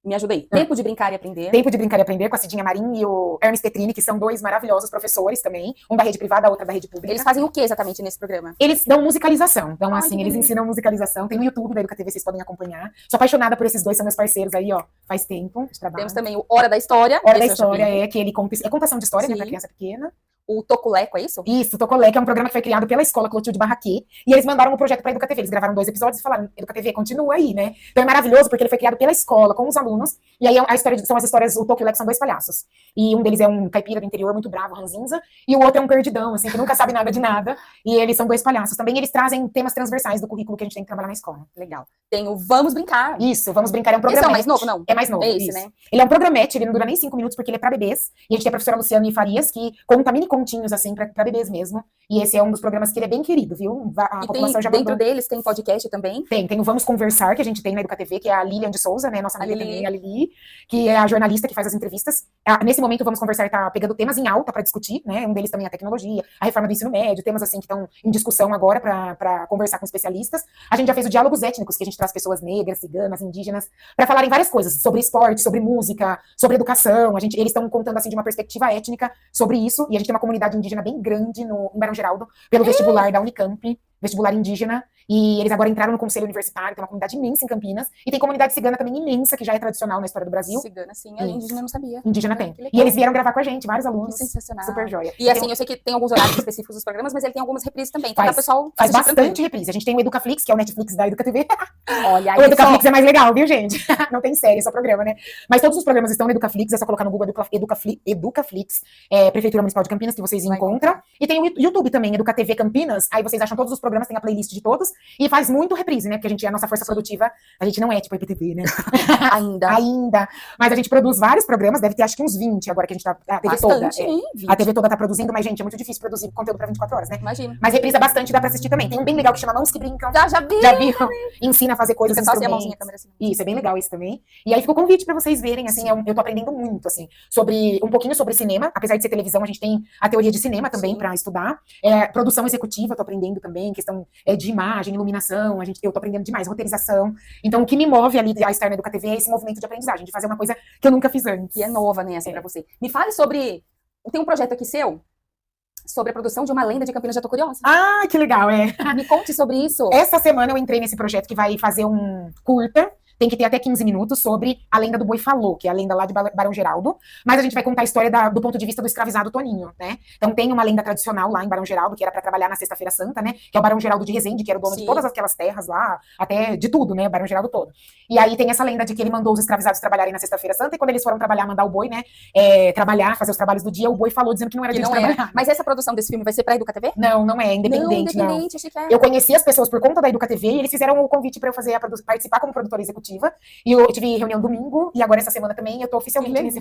Me ajudei. Tempo de Brincar e Aprender. Tempo de Brincar e Aprender, com a Cidinha Marim e o Ernest Petrini, que são 2 maravilhosos professores também. Um da rede privada, a outra da rede pública. Eles fazem o que exatamente nesse programa? Eles dão musicalização. Então, eles ensinam musicalização. Tem no YouTube da Educa TV, vocês podem acompanhar. Sou apaixonada por esses 2, são meus parceiros aí, ó. Faz tempo de trabalho. Temos também o Hora da História. Hora da História que ele conta. É contação de história, né, pra criança pequena. O Tocoleco, é isso? Isso, o Tocoleco é um programa que foi criado pela Escola Clotilde Barraquê, e eles mandaram um projeto pra Educa TV. Eles gravaram 2 episódios e falaram, Educa TV, continua aí, né? Então é maravilhoso, porque ele foi criado pela escola, com os alunos, e aí são as histórias, o Tocoleco são 2 palhaços. E um deles é um caipira do interior, muito bravo, ranzinza, e o outro é um perdidão, assim, que nunca sabe nada de nada, e eles são 2 palhaços. Também eles trazem temas transversais do currículo que a gente tem que trabalhar na escola. Legal. Tem o Vamos Brincar. Isso, Vamos Brincar é um programa. Esse é o mais novo, não? É mais novo, é esse, né? Ele é um programete, ele não dura nem 5 minutos, porque ele é pra bebês, e a gente tem a professora Luciane Farias, que conta mini continhos, assim, pra bebês mesmo. E esse é um dos programas que ele é bem querido, viu? A população já dentro deles tem podcast também? Tem o Vamos Conversar, que a gente tem na Educa TV, que é a Lilian de Souza, né? Nossa amiga também, a Lili, que é a jornalista que faz as entrevistas. Nesse momento, o Vamos Conversar tá pegando temas em alta para discutir, né? Um deles também é a tecnologia, a reforma do ensino médio, temas assim que estão em discussão agora para conversar com especialistas. A gente já fez o Diálogos Étnicos, que a gente traz pessoas negras, ciganas, indígenas, para falarem várias coisas, sobre esporte, sobre música, sobre educação. Eles estão contando assim de uma perspectiva étnica sobre isso, e a gente tem uma comunidade indígena bem grande em Barão Geraldo, pelo vestibular da Unicamp. vestibular indígena, e eles agora entraram no conselho universitário, tem uma comunidade imensa em Campinas, e tem comunidade cigana também imensa, que já é tradicional na história do Brasil. Cigana, sim. A indígena eu não sabia. Indígena tem. E eles vieram gravar com a gente, vários alunos. Que sensacional. Super joia. E assim, eu sei que tem alguns horários específicos dos programas, mas ele tem algumas reprises também. Então, Faz, pessoal faz bastante reprise. A gente tem o Educaflix, que é o Netflix da EducaTV. Olha, aí o Educaflix é mais legal, viu, gente? Não tem série, é só programa, né? Mas todos os programas estão no Educaflix, é só colocar no Google Educaflix, Prefeitura Municipal de Campinas, que vocês encontram. E tem o YouTube também, EducaTV Campinas, aí vocês acham todos os programas, tem a playlist de todos, e faz muito reprise, né? Porque a gente é a nossa força produtiva, a gente não é tipo IPTV, né? Ainda. Mas a gente produz vários programas, deve ter acho que uns 20 agora que a gente tá. A TV toda. A TV toda tá produzindo, mas, gente, é muito difícil produzir conteúdo pra 24 horas, né? Imagina. Mas reprisa bastante, dá pra assistir também. Tem um bem legal que chama Mãos que Brincam. Já vi. Já viram? Ensina a fazer coisas Fica só assim a mãozinha, a câmera assim. Isso, é bem legal isso também. E aí fica o convite pra vocês verem, assim, eu tô aprendendo muito, assim, um pouquinho sobre cinema, apesar de ser televisão, a gente tem a teoria de cinema também pra estudar. Produção executiva, tô aprendendo também, questão de imagem, iluminação, eu tô aprendendo demais, roteirização. Então, o que me move ali a estar na EducaTV é esse movimento de aprendizagem, de fazer uma coisa que eu nunca fiz antes. E é nova, né, assim, pra você. Me fale sobre... Tem um projeto aqui seu sobre a produção de uma lenda de Campinas, já tô curiosa. Ah, que legal, Me conte sobre isso. Essa semana eu entrei nesse projeto que vai fazer um curta, tem que ter até 15 minutos, sobre a lenda do Boi Falou, que é a lenda lá de Barão Geraldo. Mas a gente vai contar a história do ponto de vista do escravizado Toninho, né? Então tem uma lenda tradicional lá em Barão Geraldo, que era pra trabalhar na Sexta-feira Santa, né? Que é o Barão Geraldo de Resende, que era o dono de todas aquelas terras lá, até de tudo, né? Barão Geraldo todo. E aí tem essa lenda de que ele mandou os escravizados trabalharem na Sexta-feira Santa, e quando eles foram trabalhar, mandar o boi, né? Trabalhar, fazer os trabalhos do dia, o boi falou dizendo que não era dia de trabalhar. Mas essa produção desse filme vai ser pra EducaTV? Não é independente, não. Achei que era. Eu conheci as pessoas por conta da EducaTV e eles fizeram o convite pra eu participar como produtora executiva. E eu tive reunião domingo, e agora essa semana também eu tô oficialmente nesse.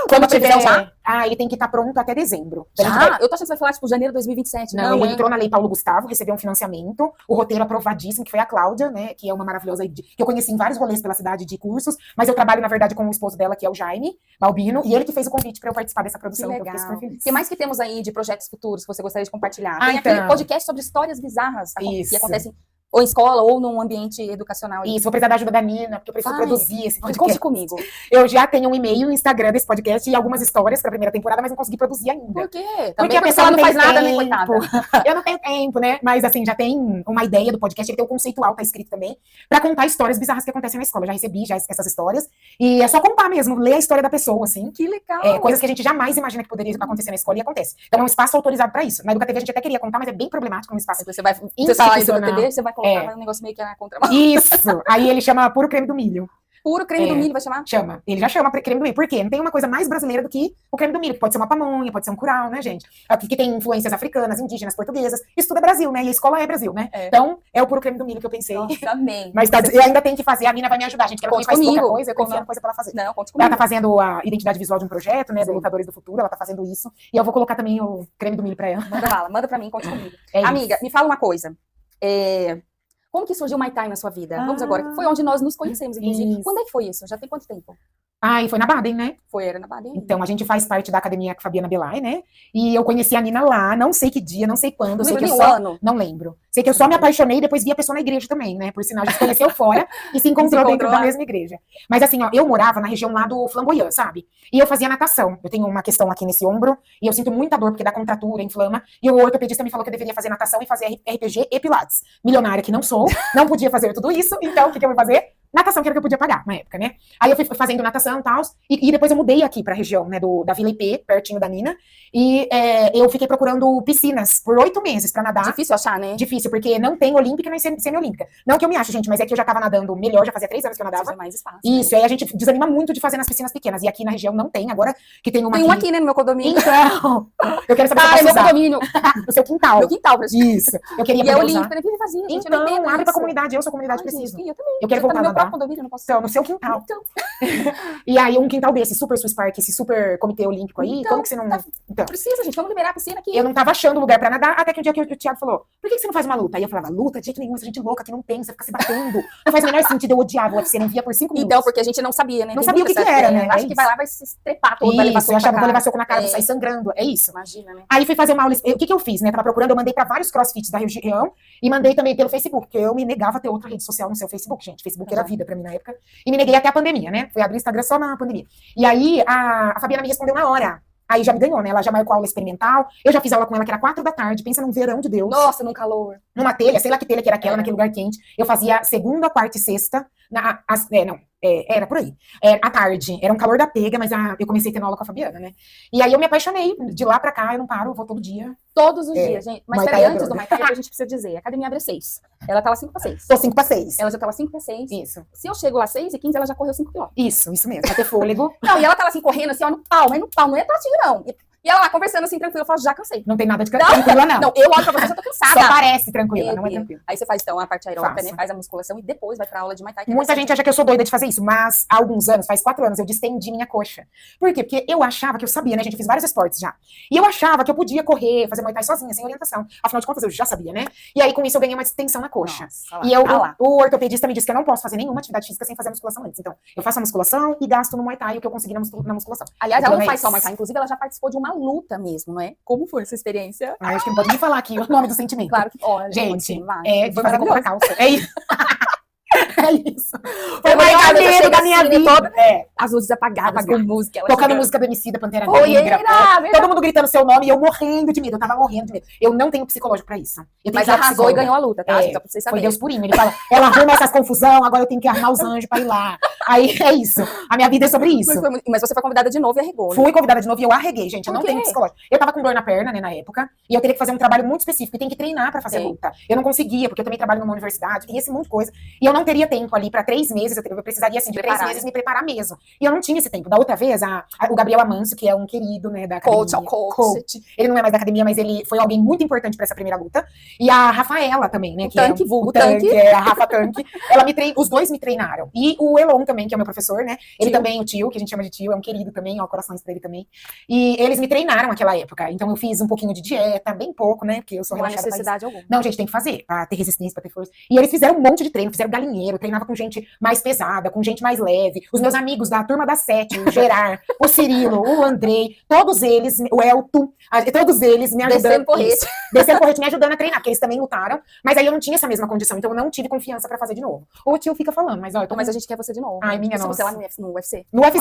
Quando tiver já? Ele tem que estar pronto até dezembro. Já? Eu tô achando que você vai falar, tipo, janeiro de 2027. Não, ele entrou na Lei Paulo Gustavo, recebeu um financiamento, o roteiro aprovadíssimo, que foi a Cláudia, né, que é uma maravilhosa, que eu conheci em vários rolês pela cidade de cursos, mas eu trabalho, na verdade, com o esposo dela, que é o Jaime Balbino, e ele que fez o convite pra eu participar dessa produção. Que legal. Eu fiquei super feliz. O que mais que temos aí de projetos futuros que você gostaria de compartilhar? Tem então. aquele podcast sobre histórias bizarras que acontecem ou em escola, ou num ambiente educacional. Isso, vou precisar da ajuda da Nina, porque eu preciso produzir esse podcast. Conte comigo. Eu já tenho um e-mail, um Instagram desse podcast e algumas histórias pra primeira temporada, mas não consegui produzir ainda. Por quê? Porque a pessoa não faz nada, né, coitada? Eu não tenho tempo, né? Mas, assim, já tem uma ideia do podcast, ele tem um conceitual, tá escrito também, pra contar histórias bizarras que acontecem na escola. Eu já recebi essas histórias. E é só contar mesmo, ler a história da pessoa, assim. Que legal. Coisas que a gente jamais imagina que poderia acontecer na escola e acontece. Então é um espaço autorizado pra isso. Na EducaTV a gente até queria contar, mas é bem problemático no espaço. Você fala EducaTV, você vai colocar um negócio meio que na contramão. Isso! Aí ele chama Puro Creme do Milho. Puro creme do milho, vai chamar? Chama. Ele já chama creme do milho. Por quê? Não tem uma coisa mais brasileira do que o creme do milho. Pode ser uma pamonha, pode ser um curau, né, gente? Aqui que tem influências africanas, indígenas, portuguesas. Isso tudo é Brasil, né? E a escola é Brasil, né? Então, é o puro creme do milho que eu pensei. Nossa, amém. Mas eu ainda tenho que fazer. A Nina vai me ajudar, gente. Que ela também faz pouca coisa. Eu tô enfiando coisa pra ela fazer. Não, conte comigo. Ela tá fazendo a identidade visual de um projeto, né? Do Lutadores do Futuro. Ela tá fazendo isso. E eu vou colocar também o creme do milho pra ela. Manda bala, manda pra mim, conte comigo. Amiga, me fala uma coisa. Como que surgiu o Muay Thai na sua vida? Vamos agora. Foi onde nós nos conhecemos, inclusive. Isso. Quando é que foi isso? Já tem quanto tempo? E foi na Baden, né? Era na Baden. Então, a gente faz parte da academia Fabiana Belay, né? E eu conheci a Nina lá, não sei que dia, não sei quando. Sei que ano? Não lembro. Sei que eu só me apaixonei e depois vi a pessoa na igreja também, né? Por sinal, a gente conheceu fora e se encontrou dentro da mesma igreja. Mas assim, ó, eu morava na região lá do Flamboyant, sabe? E eu fazia natação. Eu tenho uma questão aqui nesse ombro e eu sinto muita dor porque dá contratura, inflama. E o ortopedista me falou que eu deveria fazer natação e fazer RPG e pilates. Milionária que não sou, não podia fazer tudo isso, então o que eu vou fazer? Natação, que era o que eu podia pagar na época, né? Aí eu fui fazendo natação e tal, e depois eu mudei aqui pra região, né, da Vila IP, pertinho da Nina, e eu fiquei procurando piscinas por 8 meses pra nadar. Difícil achar, né? Difícil, porque não tem olímpica nem semi-olímpica. Não que eu me ache, gente, mas é que eu já tava nadando melhor, já fazia 3 anos que eu nadava. Mais espaço, isso, aí a gente desanima muito de fazer nas piscinas pequenas, e aqui na região não tem, agora que tem uma Tem uma aqui, né, no meu condomínio. Então, eu quero saber se eu posso usar. Meu condomínio. No seu quintal. Meu quintal, pra gente. Isso. Eu queria poder usar. E é olímpica, nem vive vazia, gente. Então, abre pra comunidade, eu sou comunidade, preciso. Eu também. Eu quero voltar a nadar. No meu próprio condomínio, não posso. Então, no seu quintal. Então. E aí, um quintal desse, super Swiss Park, esse super comitê olímpico aí, como que você não... Então. Precisa, gente, vamos liberar a piscina aqui. Eu não tava achando lugar pra nadar, até que um dia que o Thiago falou, por que você não faz uma luta? Aí eu falava, luta? De jeito nenhum, essa gente louca que não tem, você fica se batendo. Não faz o menor sentido, eu odiava o UFC, não via por 5 minutos. Então, porque a gente não sabia, né? Não sabia o que era, né? Acho que vai lá, vai se estrepar todo, vai levar soco eu achava que vou levar soco na cara, vou sair sangrando, é isso. Imagina, né? Aí fui fazer uma aula, o que eu fiz, né? Tava procurando, eu mandei pra vários crossfits da região, e mandei também pelo Facebook, porque eu me negava a ter outra rede social no seu Facebook, gente. Facebook era vida pra mim na época. E me neguei até a pandemia, né? Fui abrir Instagram só na pandemia. E aí, a Fabiana me respondeu na hora. Aí já me ganhou, né? Ela já marcou aula experimental. Eu já fiz aula com ela que era 4 da tarde. Pensa num verão de Deus. Nossa, num calor. Numa telha, sei lá que telha que era aquela, naquele lugar quente. Eu fazia segunda, quarta e sexta. Era por aí. À tarde. Era um calor da pega, mas eu comecei tendo aula com a Fabiana, né? E aí eu me apaixonei. De lá pra cá, eu não paro, eu vou todo dia. Todos os dias, gente. Mas Muay peraí, Thai antes do adoro. Muay Thai, a gente precisa dizer. A academia abre 6. Ela tá lá 5 para 6. Tô 5 para 6. Ela já tá lá 5 para 6. Isso. Se eu chego lá 6h15, ela já correu 5 km. Isso mesmo. Pra ter fôlego. Não, e ela tá lá assim, correndo assim, ó, no pau, mas no pau, não é trotinho, não. E ela lá conversando assim, tranquila, eu falo, já cansei. Não tem nada de tranquila, não. Não, eu olho pra você, eu tô cansada. Só parece tranquila, não é Deus. tranquila. Aí você faz, então, a parte aeróbica, Faço. né? Faz a musculação e depois vai pra aula de Muay Thai. que é Muita você. gente acha que eu sou doida de fazer isso, mas há alguns anos, faz 4 anos, eu distendi minha coxa. Por quê? Porque eu achava que eu sabia, né, gente? Eu fiz vários esportes já. E eu achava que eu podia correr, fazer Muay Thai sozinha, sem orientação. Afinal de contas, eu já sabia, né? E aí, com isso, eu ganhei uma distensão na coxa. Nossa, E lá. o ortopedista me disse que eu não posso fazer nenhuma atividade física sem fazer a musculação antes. Então, eu faço a musculação e gasto no Muay Thai o que eu consegui na musculação. Aliás, O ela problema não é faz só esse. Muay Thai, inclusive ela já participou de uma luta mesmo, não é? Como foi essa experiência? Acho que não pode nem falar aqui o nome do sentimento. Claro que, ó, Gente, vai. de Foi fazer comprar maravilhoso. calça. É isso. É isso. Foi Foi o maior maravilhoso, medo chega da minha assim, vida. toda- É. As luzes apagadas, com música. Ela Tocando chega- música do Emicida, Pantera Olheira, Negra. verdade. Todo mundo gritando seu nome e eu morrendo de medo. Eu tava morrendo de medo. Eu não tenho psicológico pra isso. Eu tenho Mas que ir ao arrasou e psicólogo. ganhou a luta, tá? É, Só pra vocês Foi saberem. Deus purinho. Ele fala, ela arruma essas confusão, agora eu tenho que arrumar os anjos pra ir lá. Aí é isso. A minha vida é sobre isso. Mas você foi convidada de novo e arregou, né? Fui convidada de novo e eu arreguei, gente. Eu Por não quê? tenho psicológico. Eu tava com dor na perna, né, na época, e eu teria que fazer um trabalho muito específico. E tem que treinar pra fazer Sim. luta. Eu não conseguia, porque eu também trabalho numa universidade, tem esse monte de coisa. E eu não teria tempo ali pra 3 meses. Eu precisaria, assim, de 3 Preparar, meses me preparar mesmo. E eu não tinha esse tempo. Da outra vez, o Gabriel Amâncio, que é um querido, né, da academia. Coach. Ele não é mais da academia, mas ele foi alguém muito importante pra essa primeira luta. E a Rafaela também, né? O que tanque, é vulgo o tanque. tanque. É a Rafa Tanque. Os dois me treinaram. E o Elon também, que é o meu professor, né? Ele Tio. também, o tio, que a gente chama de tio, é um querido também, ó, corações pra ele também. E eles me treinaram naquela época. Então eu fiz um pouquinho de dieta, bem pouco, né? Porque eu sou Não há relaxada pra isso. necessidade alguma. Não, gente, tem que fazer, pra ter resistência, pra ter força. E eles fizeram um monte de treino, fizeram galinheiro, treinava com gente mais pesada, com gente mais leve. Os meus amigos da turma da 7, o Gerard, o Cirilo, o Andrei, todos eles, o Elton, todos eles me ajudando. Descendo porrete. Isso. Descendo porrete, me ajudando a treinar, porque eles também lutaram. Mas aí eu não tinha essa mesma condição, então eu não tive confiança pra fazer de novo. O tio fica falando, mas ó, eu tô Mas a gente quer você de novo. Ai, minha Se você nossa. lá no UFC. no UFC.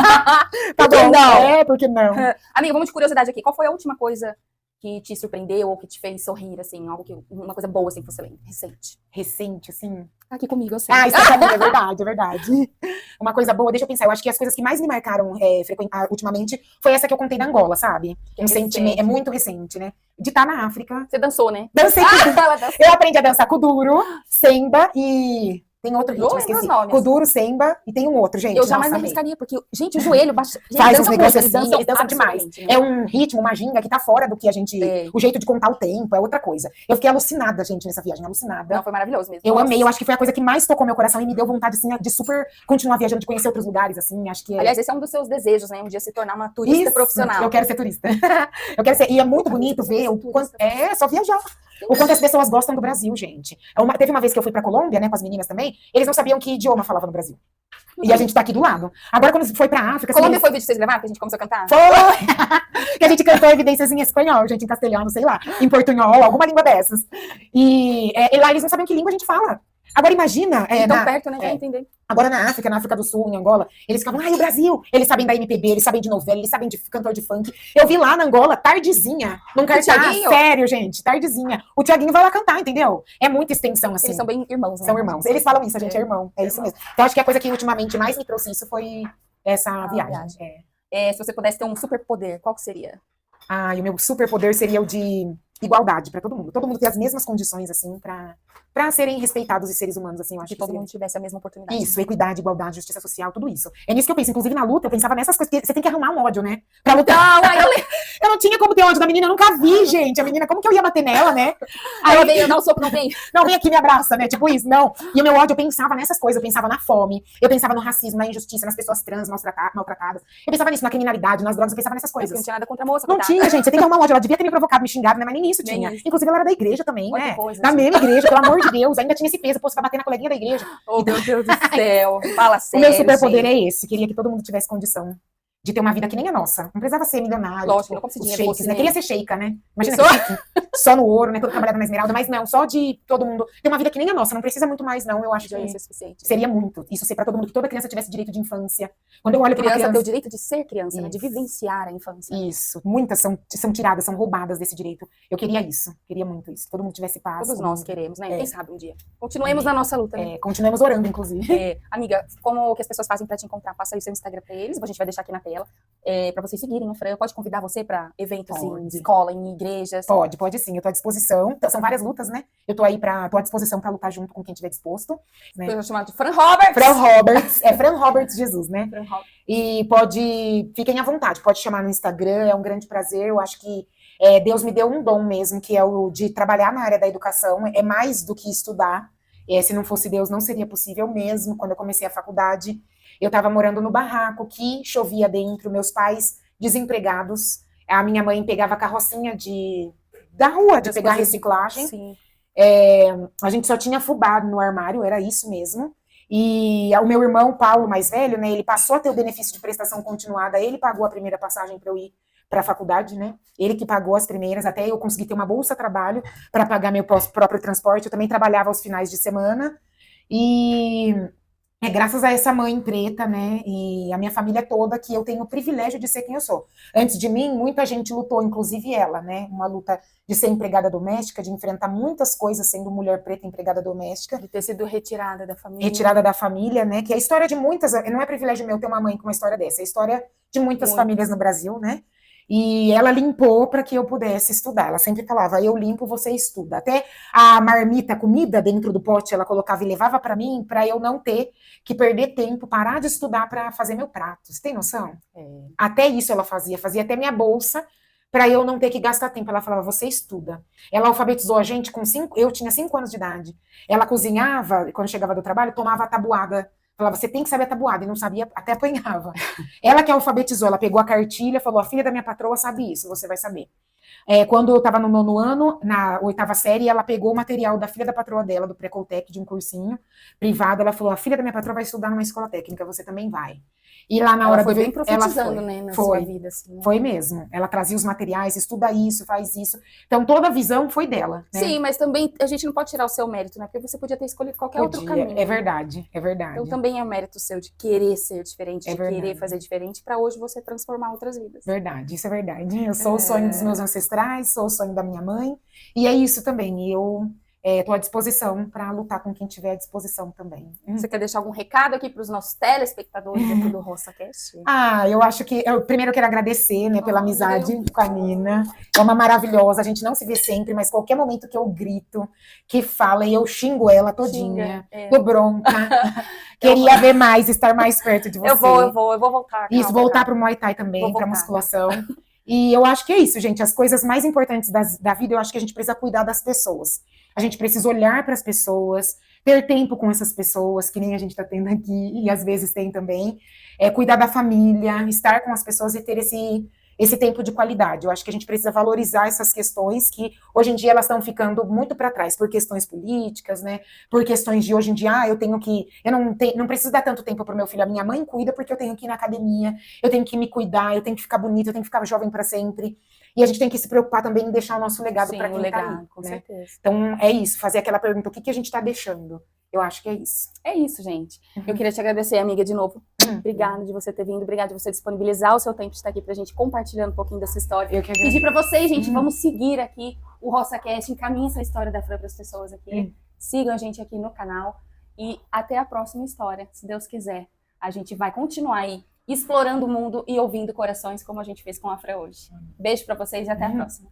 Tá Por que bom, não? É, porque não. Amiga, vamos de curiosidade aqui. Qual foi a última coisa que te surpreendeu ou que te fez sorrir, assim? Uma coisa boa, assim, que você lembra? Recente. Recente, assim. Tá aqui comigo, eu sei. Ah, isso é verdade, é verdade. Uma coisa boa, deixa eu pensar. Eu acho que as coisas que mais me marcaram ultimamente foi essa que eu contei da Angola, sabe? Que é Um sentimento, recente. é muito recente, né? De estar na África. Você dançou, né? Dancei Ela dançou. Eu aprendi a dançar kuduro, semba e tem outro ritmo, Não lembro esqueci. os nomes. Kuduro, semba e tem um outro, gente. Eu jamais me nossa, amei. arriscaria, porque, gente, o joelho baixa. Gente, Faz uns dança negócios muito, assim, eles dançam demais. absurdamente, né? É um ritmo, uma ginga que tá fora do que a gente... É. O jeito de contar o tempo é outra coisa. Eu fiquei alucinada, gente, nessa viagem, alucinada. Não, foi maravilhoso mesmo. Eu Nossa. amei, eu acho que foi a coisa que mais tocou meu coração e me deu vontade, assim, de super continuar viajando, de conhecer outros lugares, assim, acho que... Aliás, esse é um dos seus desejos, né? Um dia se tornar uma turista Isso, profissional. eu quero ser turista. Eu quero ser, e é muito bonito ver o quanto... É, só viajar. O quanto as pessoas gostam do Brasil, gente. Teve uma vez que eu fui pra Colômbia, né, com as meninas também, eles não sabiam que idioma falava no Brasil. E a gente tá aqui do lado. Agora, quando foi pra África... Colômbia assim, foi o vídeo que vocês gravaram, que a gente começou a cantar? foi! Que a gente cantou evidências em espanhol, gente, em castelhano, sei lá, em portunhol, alguma língua dessas. E lá eles não sabiam que língua a gente fala. Agora imagina... Tão perto, né? Pra entender. Agora na África do Sul, em Angola, eles ficavam, ai, o Brasil! Eles sabem da MPB, eles sabem de novela, eles sabem de cantor de funk. Eu vi lá na Angola, tardezinha, num cartaz, Thiaguinho? sério, gente, tardezinha. O Thiaguinho vai lá cantar, entendeu? É muita extensão, assim. Eles são bem irmãos, né? São irmãos. Eles falam isso, a gente é irmão. É isso irmão. mesmo. Então acho que a coisa que ultimamente mais me trouxe isso foi essa viagem. viagem. É. Se você pudesse ter um superpoder, qual que seria? Ah, e o meu superpoder seria o de igualdade pra todo mundo. Todo mundo ter as mesmas condições, assim, pra serem respeitados os seres humanos, assim, eu acho Que que todo seria... mundo tivesse a mesma oportunidade. Isso, equidade, igualdade, justiça social, tudo isso. É nisso que eu penso. Inclusive, na luta, eu pensava nessas coisas, que você tem que arrumar um ódio, né? Pra lutar. Não, aí Eu não tinha como ter ódio da menina, eu nunca vi, gente. A menina, como que eu ia bater nela, né? ela veio dar o soco, não vem. Não, vem aqui, me abraça, né? Tipo isso, não. E o meu ódio, eu pensava nessas coisas. Eu pensava na fome, eu pensava no racismo, na injustiça, nas pessoas trans maltratadas. Eu pensava nisso, na criminalidade, nas drogas, eu pensava nessas Porque coisas. não tinha nada contra a moça, Não coitada. tinha, gente. Você tem que arrumar um ódio. Ela devia ter me provocado, me xingado, né? Mas nem isso Nem tinha. isso. Inclusive, ela era da igreja também, Muita né? coisa, Da assim. mesma igreja, pelo amor de Deus. Ainda tinha esse peso, pô, você vai bater na coleguinha da igreja. Oh, meu Deus do céu. Fala O sério, meu superpoder gente. é esse. Queria que todo mundo tivesse condição de ter uma vida que nem a nossa. Não precisava ser milionário. Lógico, tipo, não como se os dinheiro sheiks, fosse, né? né? Queria ser sheika, né? Imagina Pensou? que chique. só no ouro, né? Toda trabalhada na esmeralda, mas não, só de todo mundo ter uma vida que nem a nossa, não precisa muito mais, não. Eu acho que isso é suficiente. Seria muito. Isso ser pra todo mundo, que toda criança tivesse direito de infância. Quando eu olho pra uma criança criança... ter o direito de ser criança, né? De vivenciar a infância. Isso. Muitas são tiradas, são roubadas desse direito. Eu queria isso. Queria muito isso. Todo mundo tivesse paz. Todos nós queremos, né? Quem sabe um dia. Continuemos na nossa luta, né? Continuemos orando, inclusive. Amiga, como que as pessoas fazem pra te encontrar? Passa aí o seu Instagram pra eles, a gente vai deixar aqui na tela. Pra vocês seguirem a Fran. Pode convidar você pra eventos em escola, em igrejas? Pode sim. Eu tô à disposição. Então, são várias lutas, né? Eu tô à disposição pra lutar junto com quem estiver disposto. Né? Eu chamado de Fran Roberts. Fran Roberts. É Fran Roberts Jesus, né? Fran Roberts. E fiquem à vontade. Pode chamar no Instagram. É um grande prazer. Eu acho que Deus me deu um dom mesmo, que é o de trabalhar na área da educação. É mais do que estudar. Se não fosse Deus, não seria possível mesmo. Quando eu comecei a faculdade, eu estava morando no barraco, que chovia dentro, meus pais desempregados. A minha mãe pegava a carrocinha da rua, de pegar reciclagem. Sim. A gente só tinha fubá no armário, era isso mesmo. E o meu irmão, Paulo, mais velho, né, ele passou a ter o benefício de prestação continuada, ele pagou a primeira passagem para eu ir para a faculdade, né? Ele que pagou as primeiras, até eu consegui ter uma bolsa trabalho para pagar meu próprio transporte. Eu também trabalhava aos finais de semana. E graças a essa mãe preta, né, e a minha família toda, que eu tenho o privilégio de ser quem eu sou. Antes de mim, muita gente lutou, inclusive ela, né, uma luta de ser empregada doméstica, de enfrentar muitas coisas sendo mulher preta empregada doméstica. De ter sido retirada da família. Retirada da família, né, que é a história de muitas, não é privilégio meu ter uma mãe com uma história dessa, é a história de muitas famílias no Brasil, né. E ela limpou para que eu pudesse estudar. Ela sempre falava, eu limpo, você estuda. Até a marmita, a comida dentro do pote, ela colocava e levava para mim, para eu não ter que perder tempo, parar de estudar para fazer meu prato. Você tem noção? Até isso ela fazia até minha bolsa, para eu não ter que gastar tempo. Ela falava, você estuda. Ela alfabetizou a gente eu tinha 5 anos de idade. Ela cozinhava, quando chegava do trabalho, tomava a tabuada. Falava, você tem que saber a tabuada, e não sabia, até apanhava. Ela que alfabetizou, ela pegou a cartilha, falou, a filha da minha patroa sabe isso, você vai saber. Quando eu estava no 9º ano, na 8ª série, ela pegou o material da filha da patroa dela, do Precoltec, de um cursinho privado, ela falou, a filha da minha patroa vai estudar numa escola técnica, você também vai. E lá na hora foi do bem profetizando, né, na sua vida, assim, né? Foi mesmo. Ela trazia os materiais, estuda isso, faz isso. Então, toda a visão foi dela, né? Sim, mas também a gente não pode tirar o seu mérito, né? Porque você podia ter escolhido qualquer outro caminho. É verdade, é verdade. Então, também é um mérito seu de querer ser diferente, de querer fazer diferente, para hoje você transformar outras vidas. Verdade, isso é verdade. Eu sou o sonho dos meus ancestrais, sou o sonho da minha mãe, e é isso também. E eu estou à disposição para lutar com quem tiver à disposição também. Você quer deixar algum recado aqui para os nossos telespectadores aqui do RossaCast? Eu acho que eu primeiro quero agradecer, né, pela amizade com a Nina. É uma maravilhosa, a gente não se vê sempre, mas qualquer momento que eu grito, que fala e eu xingo ela todinha, tô bronca. Queria ver mais, estar mais perto de você. Eu vou voltar. Isso, voltar pro Muay Thai também, pra musculação. E eu acho que é isso, gente. As coisas mais importantes da vida, eu acho que a gente precisa cuidar das pessoas. A gente precisa olhar para as pessoas, ter tempo com essas pessoas, que nem a gente está tendo aqui, e às vezes tem também. Cuidar da família, estar com as pessoas e ter esse tempo de qualidade. Eu acho que a gente precisa valorizar essas questões que, hoje em dia, elas estão ficando muito para trás, por questões políticas, né? Por questões de, hoje em dia, eu não preciso dar tanto tempo para o meu filho. A minha mãe cuida porque eu tenho que ir na academia, eu tenho que me cuidar, eu tenho que ficar bonita, eu tenho que ficar jovem para sempre. E a gente tem que se preocupar também em deixar o nosso legado para quem está aí. Com certeza. Então, é isso, fazer aquela pergunta, o que a gente está deixando? Eu acho que é isso. É isso, gente. Eu queria te agradecer, amiga, de novo. Obrigada de você ter vindo, obrigada de você disponibilizar o seu tempo de estar aqui pra gente compartilhando um pouquinho dessa história. Eu que agradeço. Pedir pra vocês, gente, vamos seguir aqui o RossaCast, encaminhe essa história da Fran para as pessoas aqui. Sigam a gente aqui no canal e até a próxima história, se Deus quiser. A gente vai continuar aí explorando o mundo e ouvindo corações como a gente fez com a Fran hoje. Beijo pra vocês e até a próxima.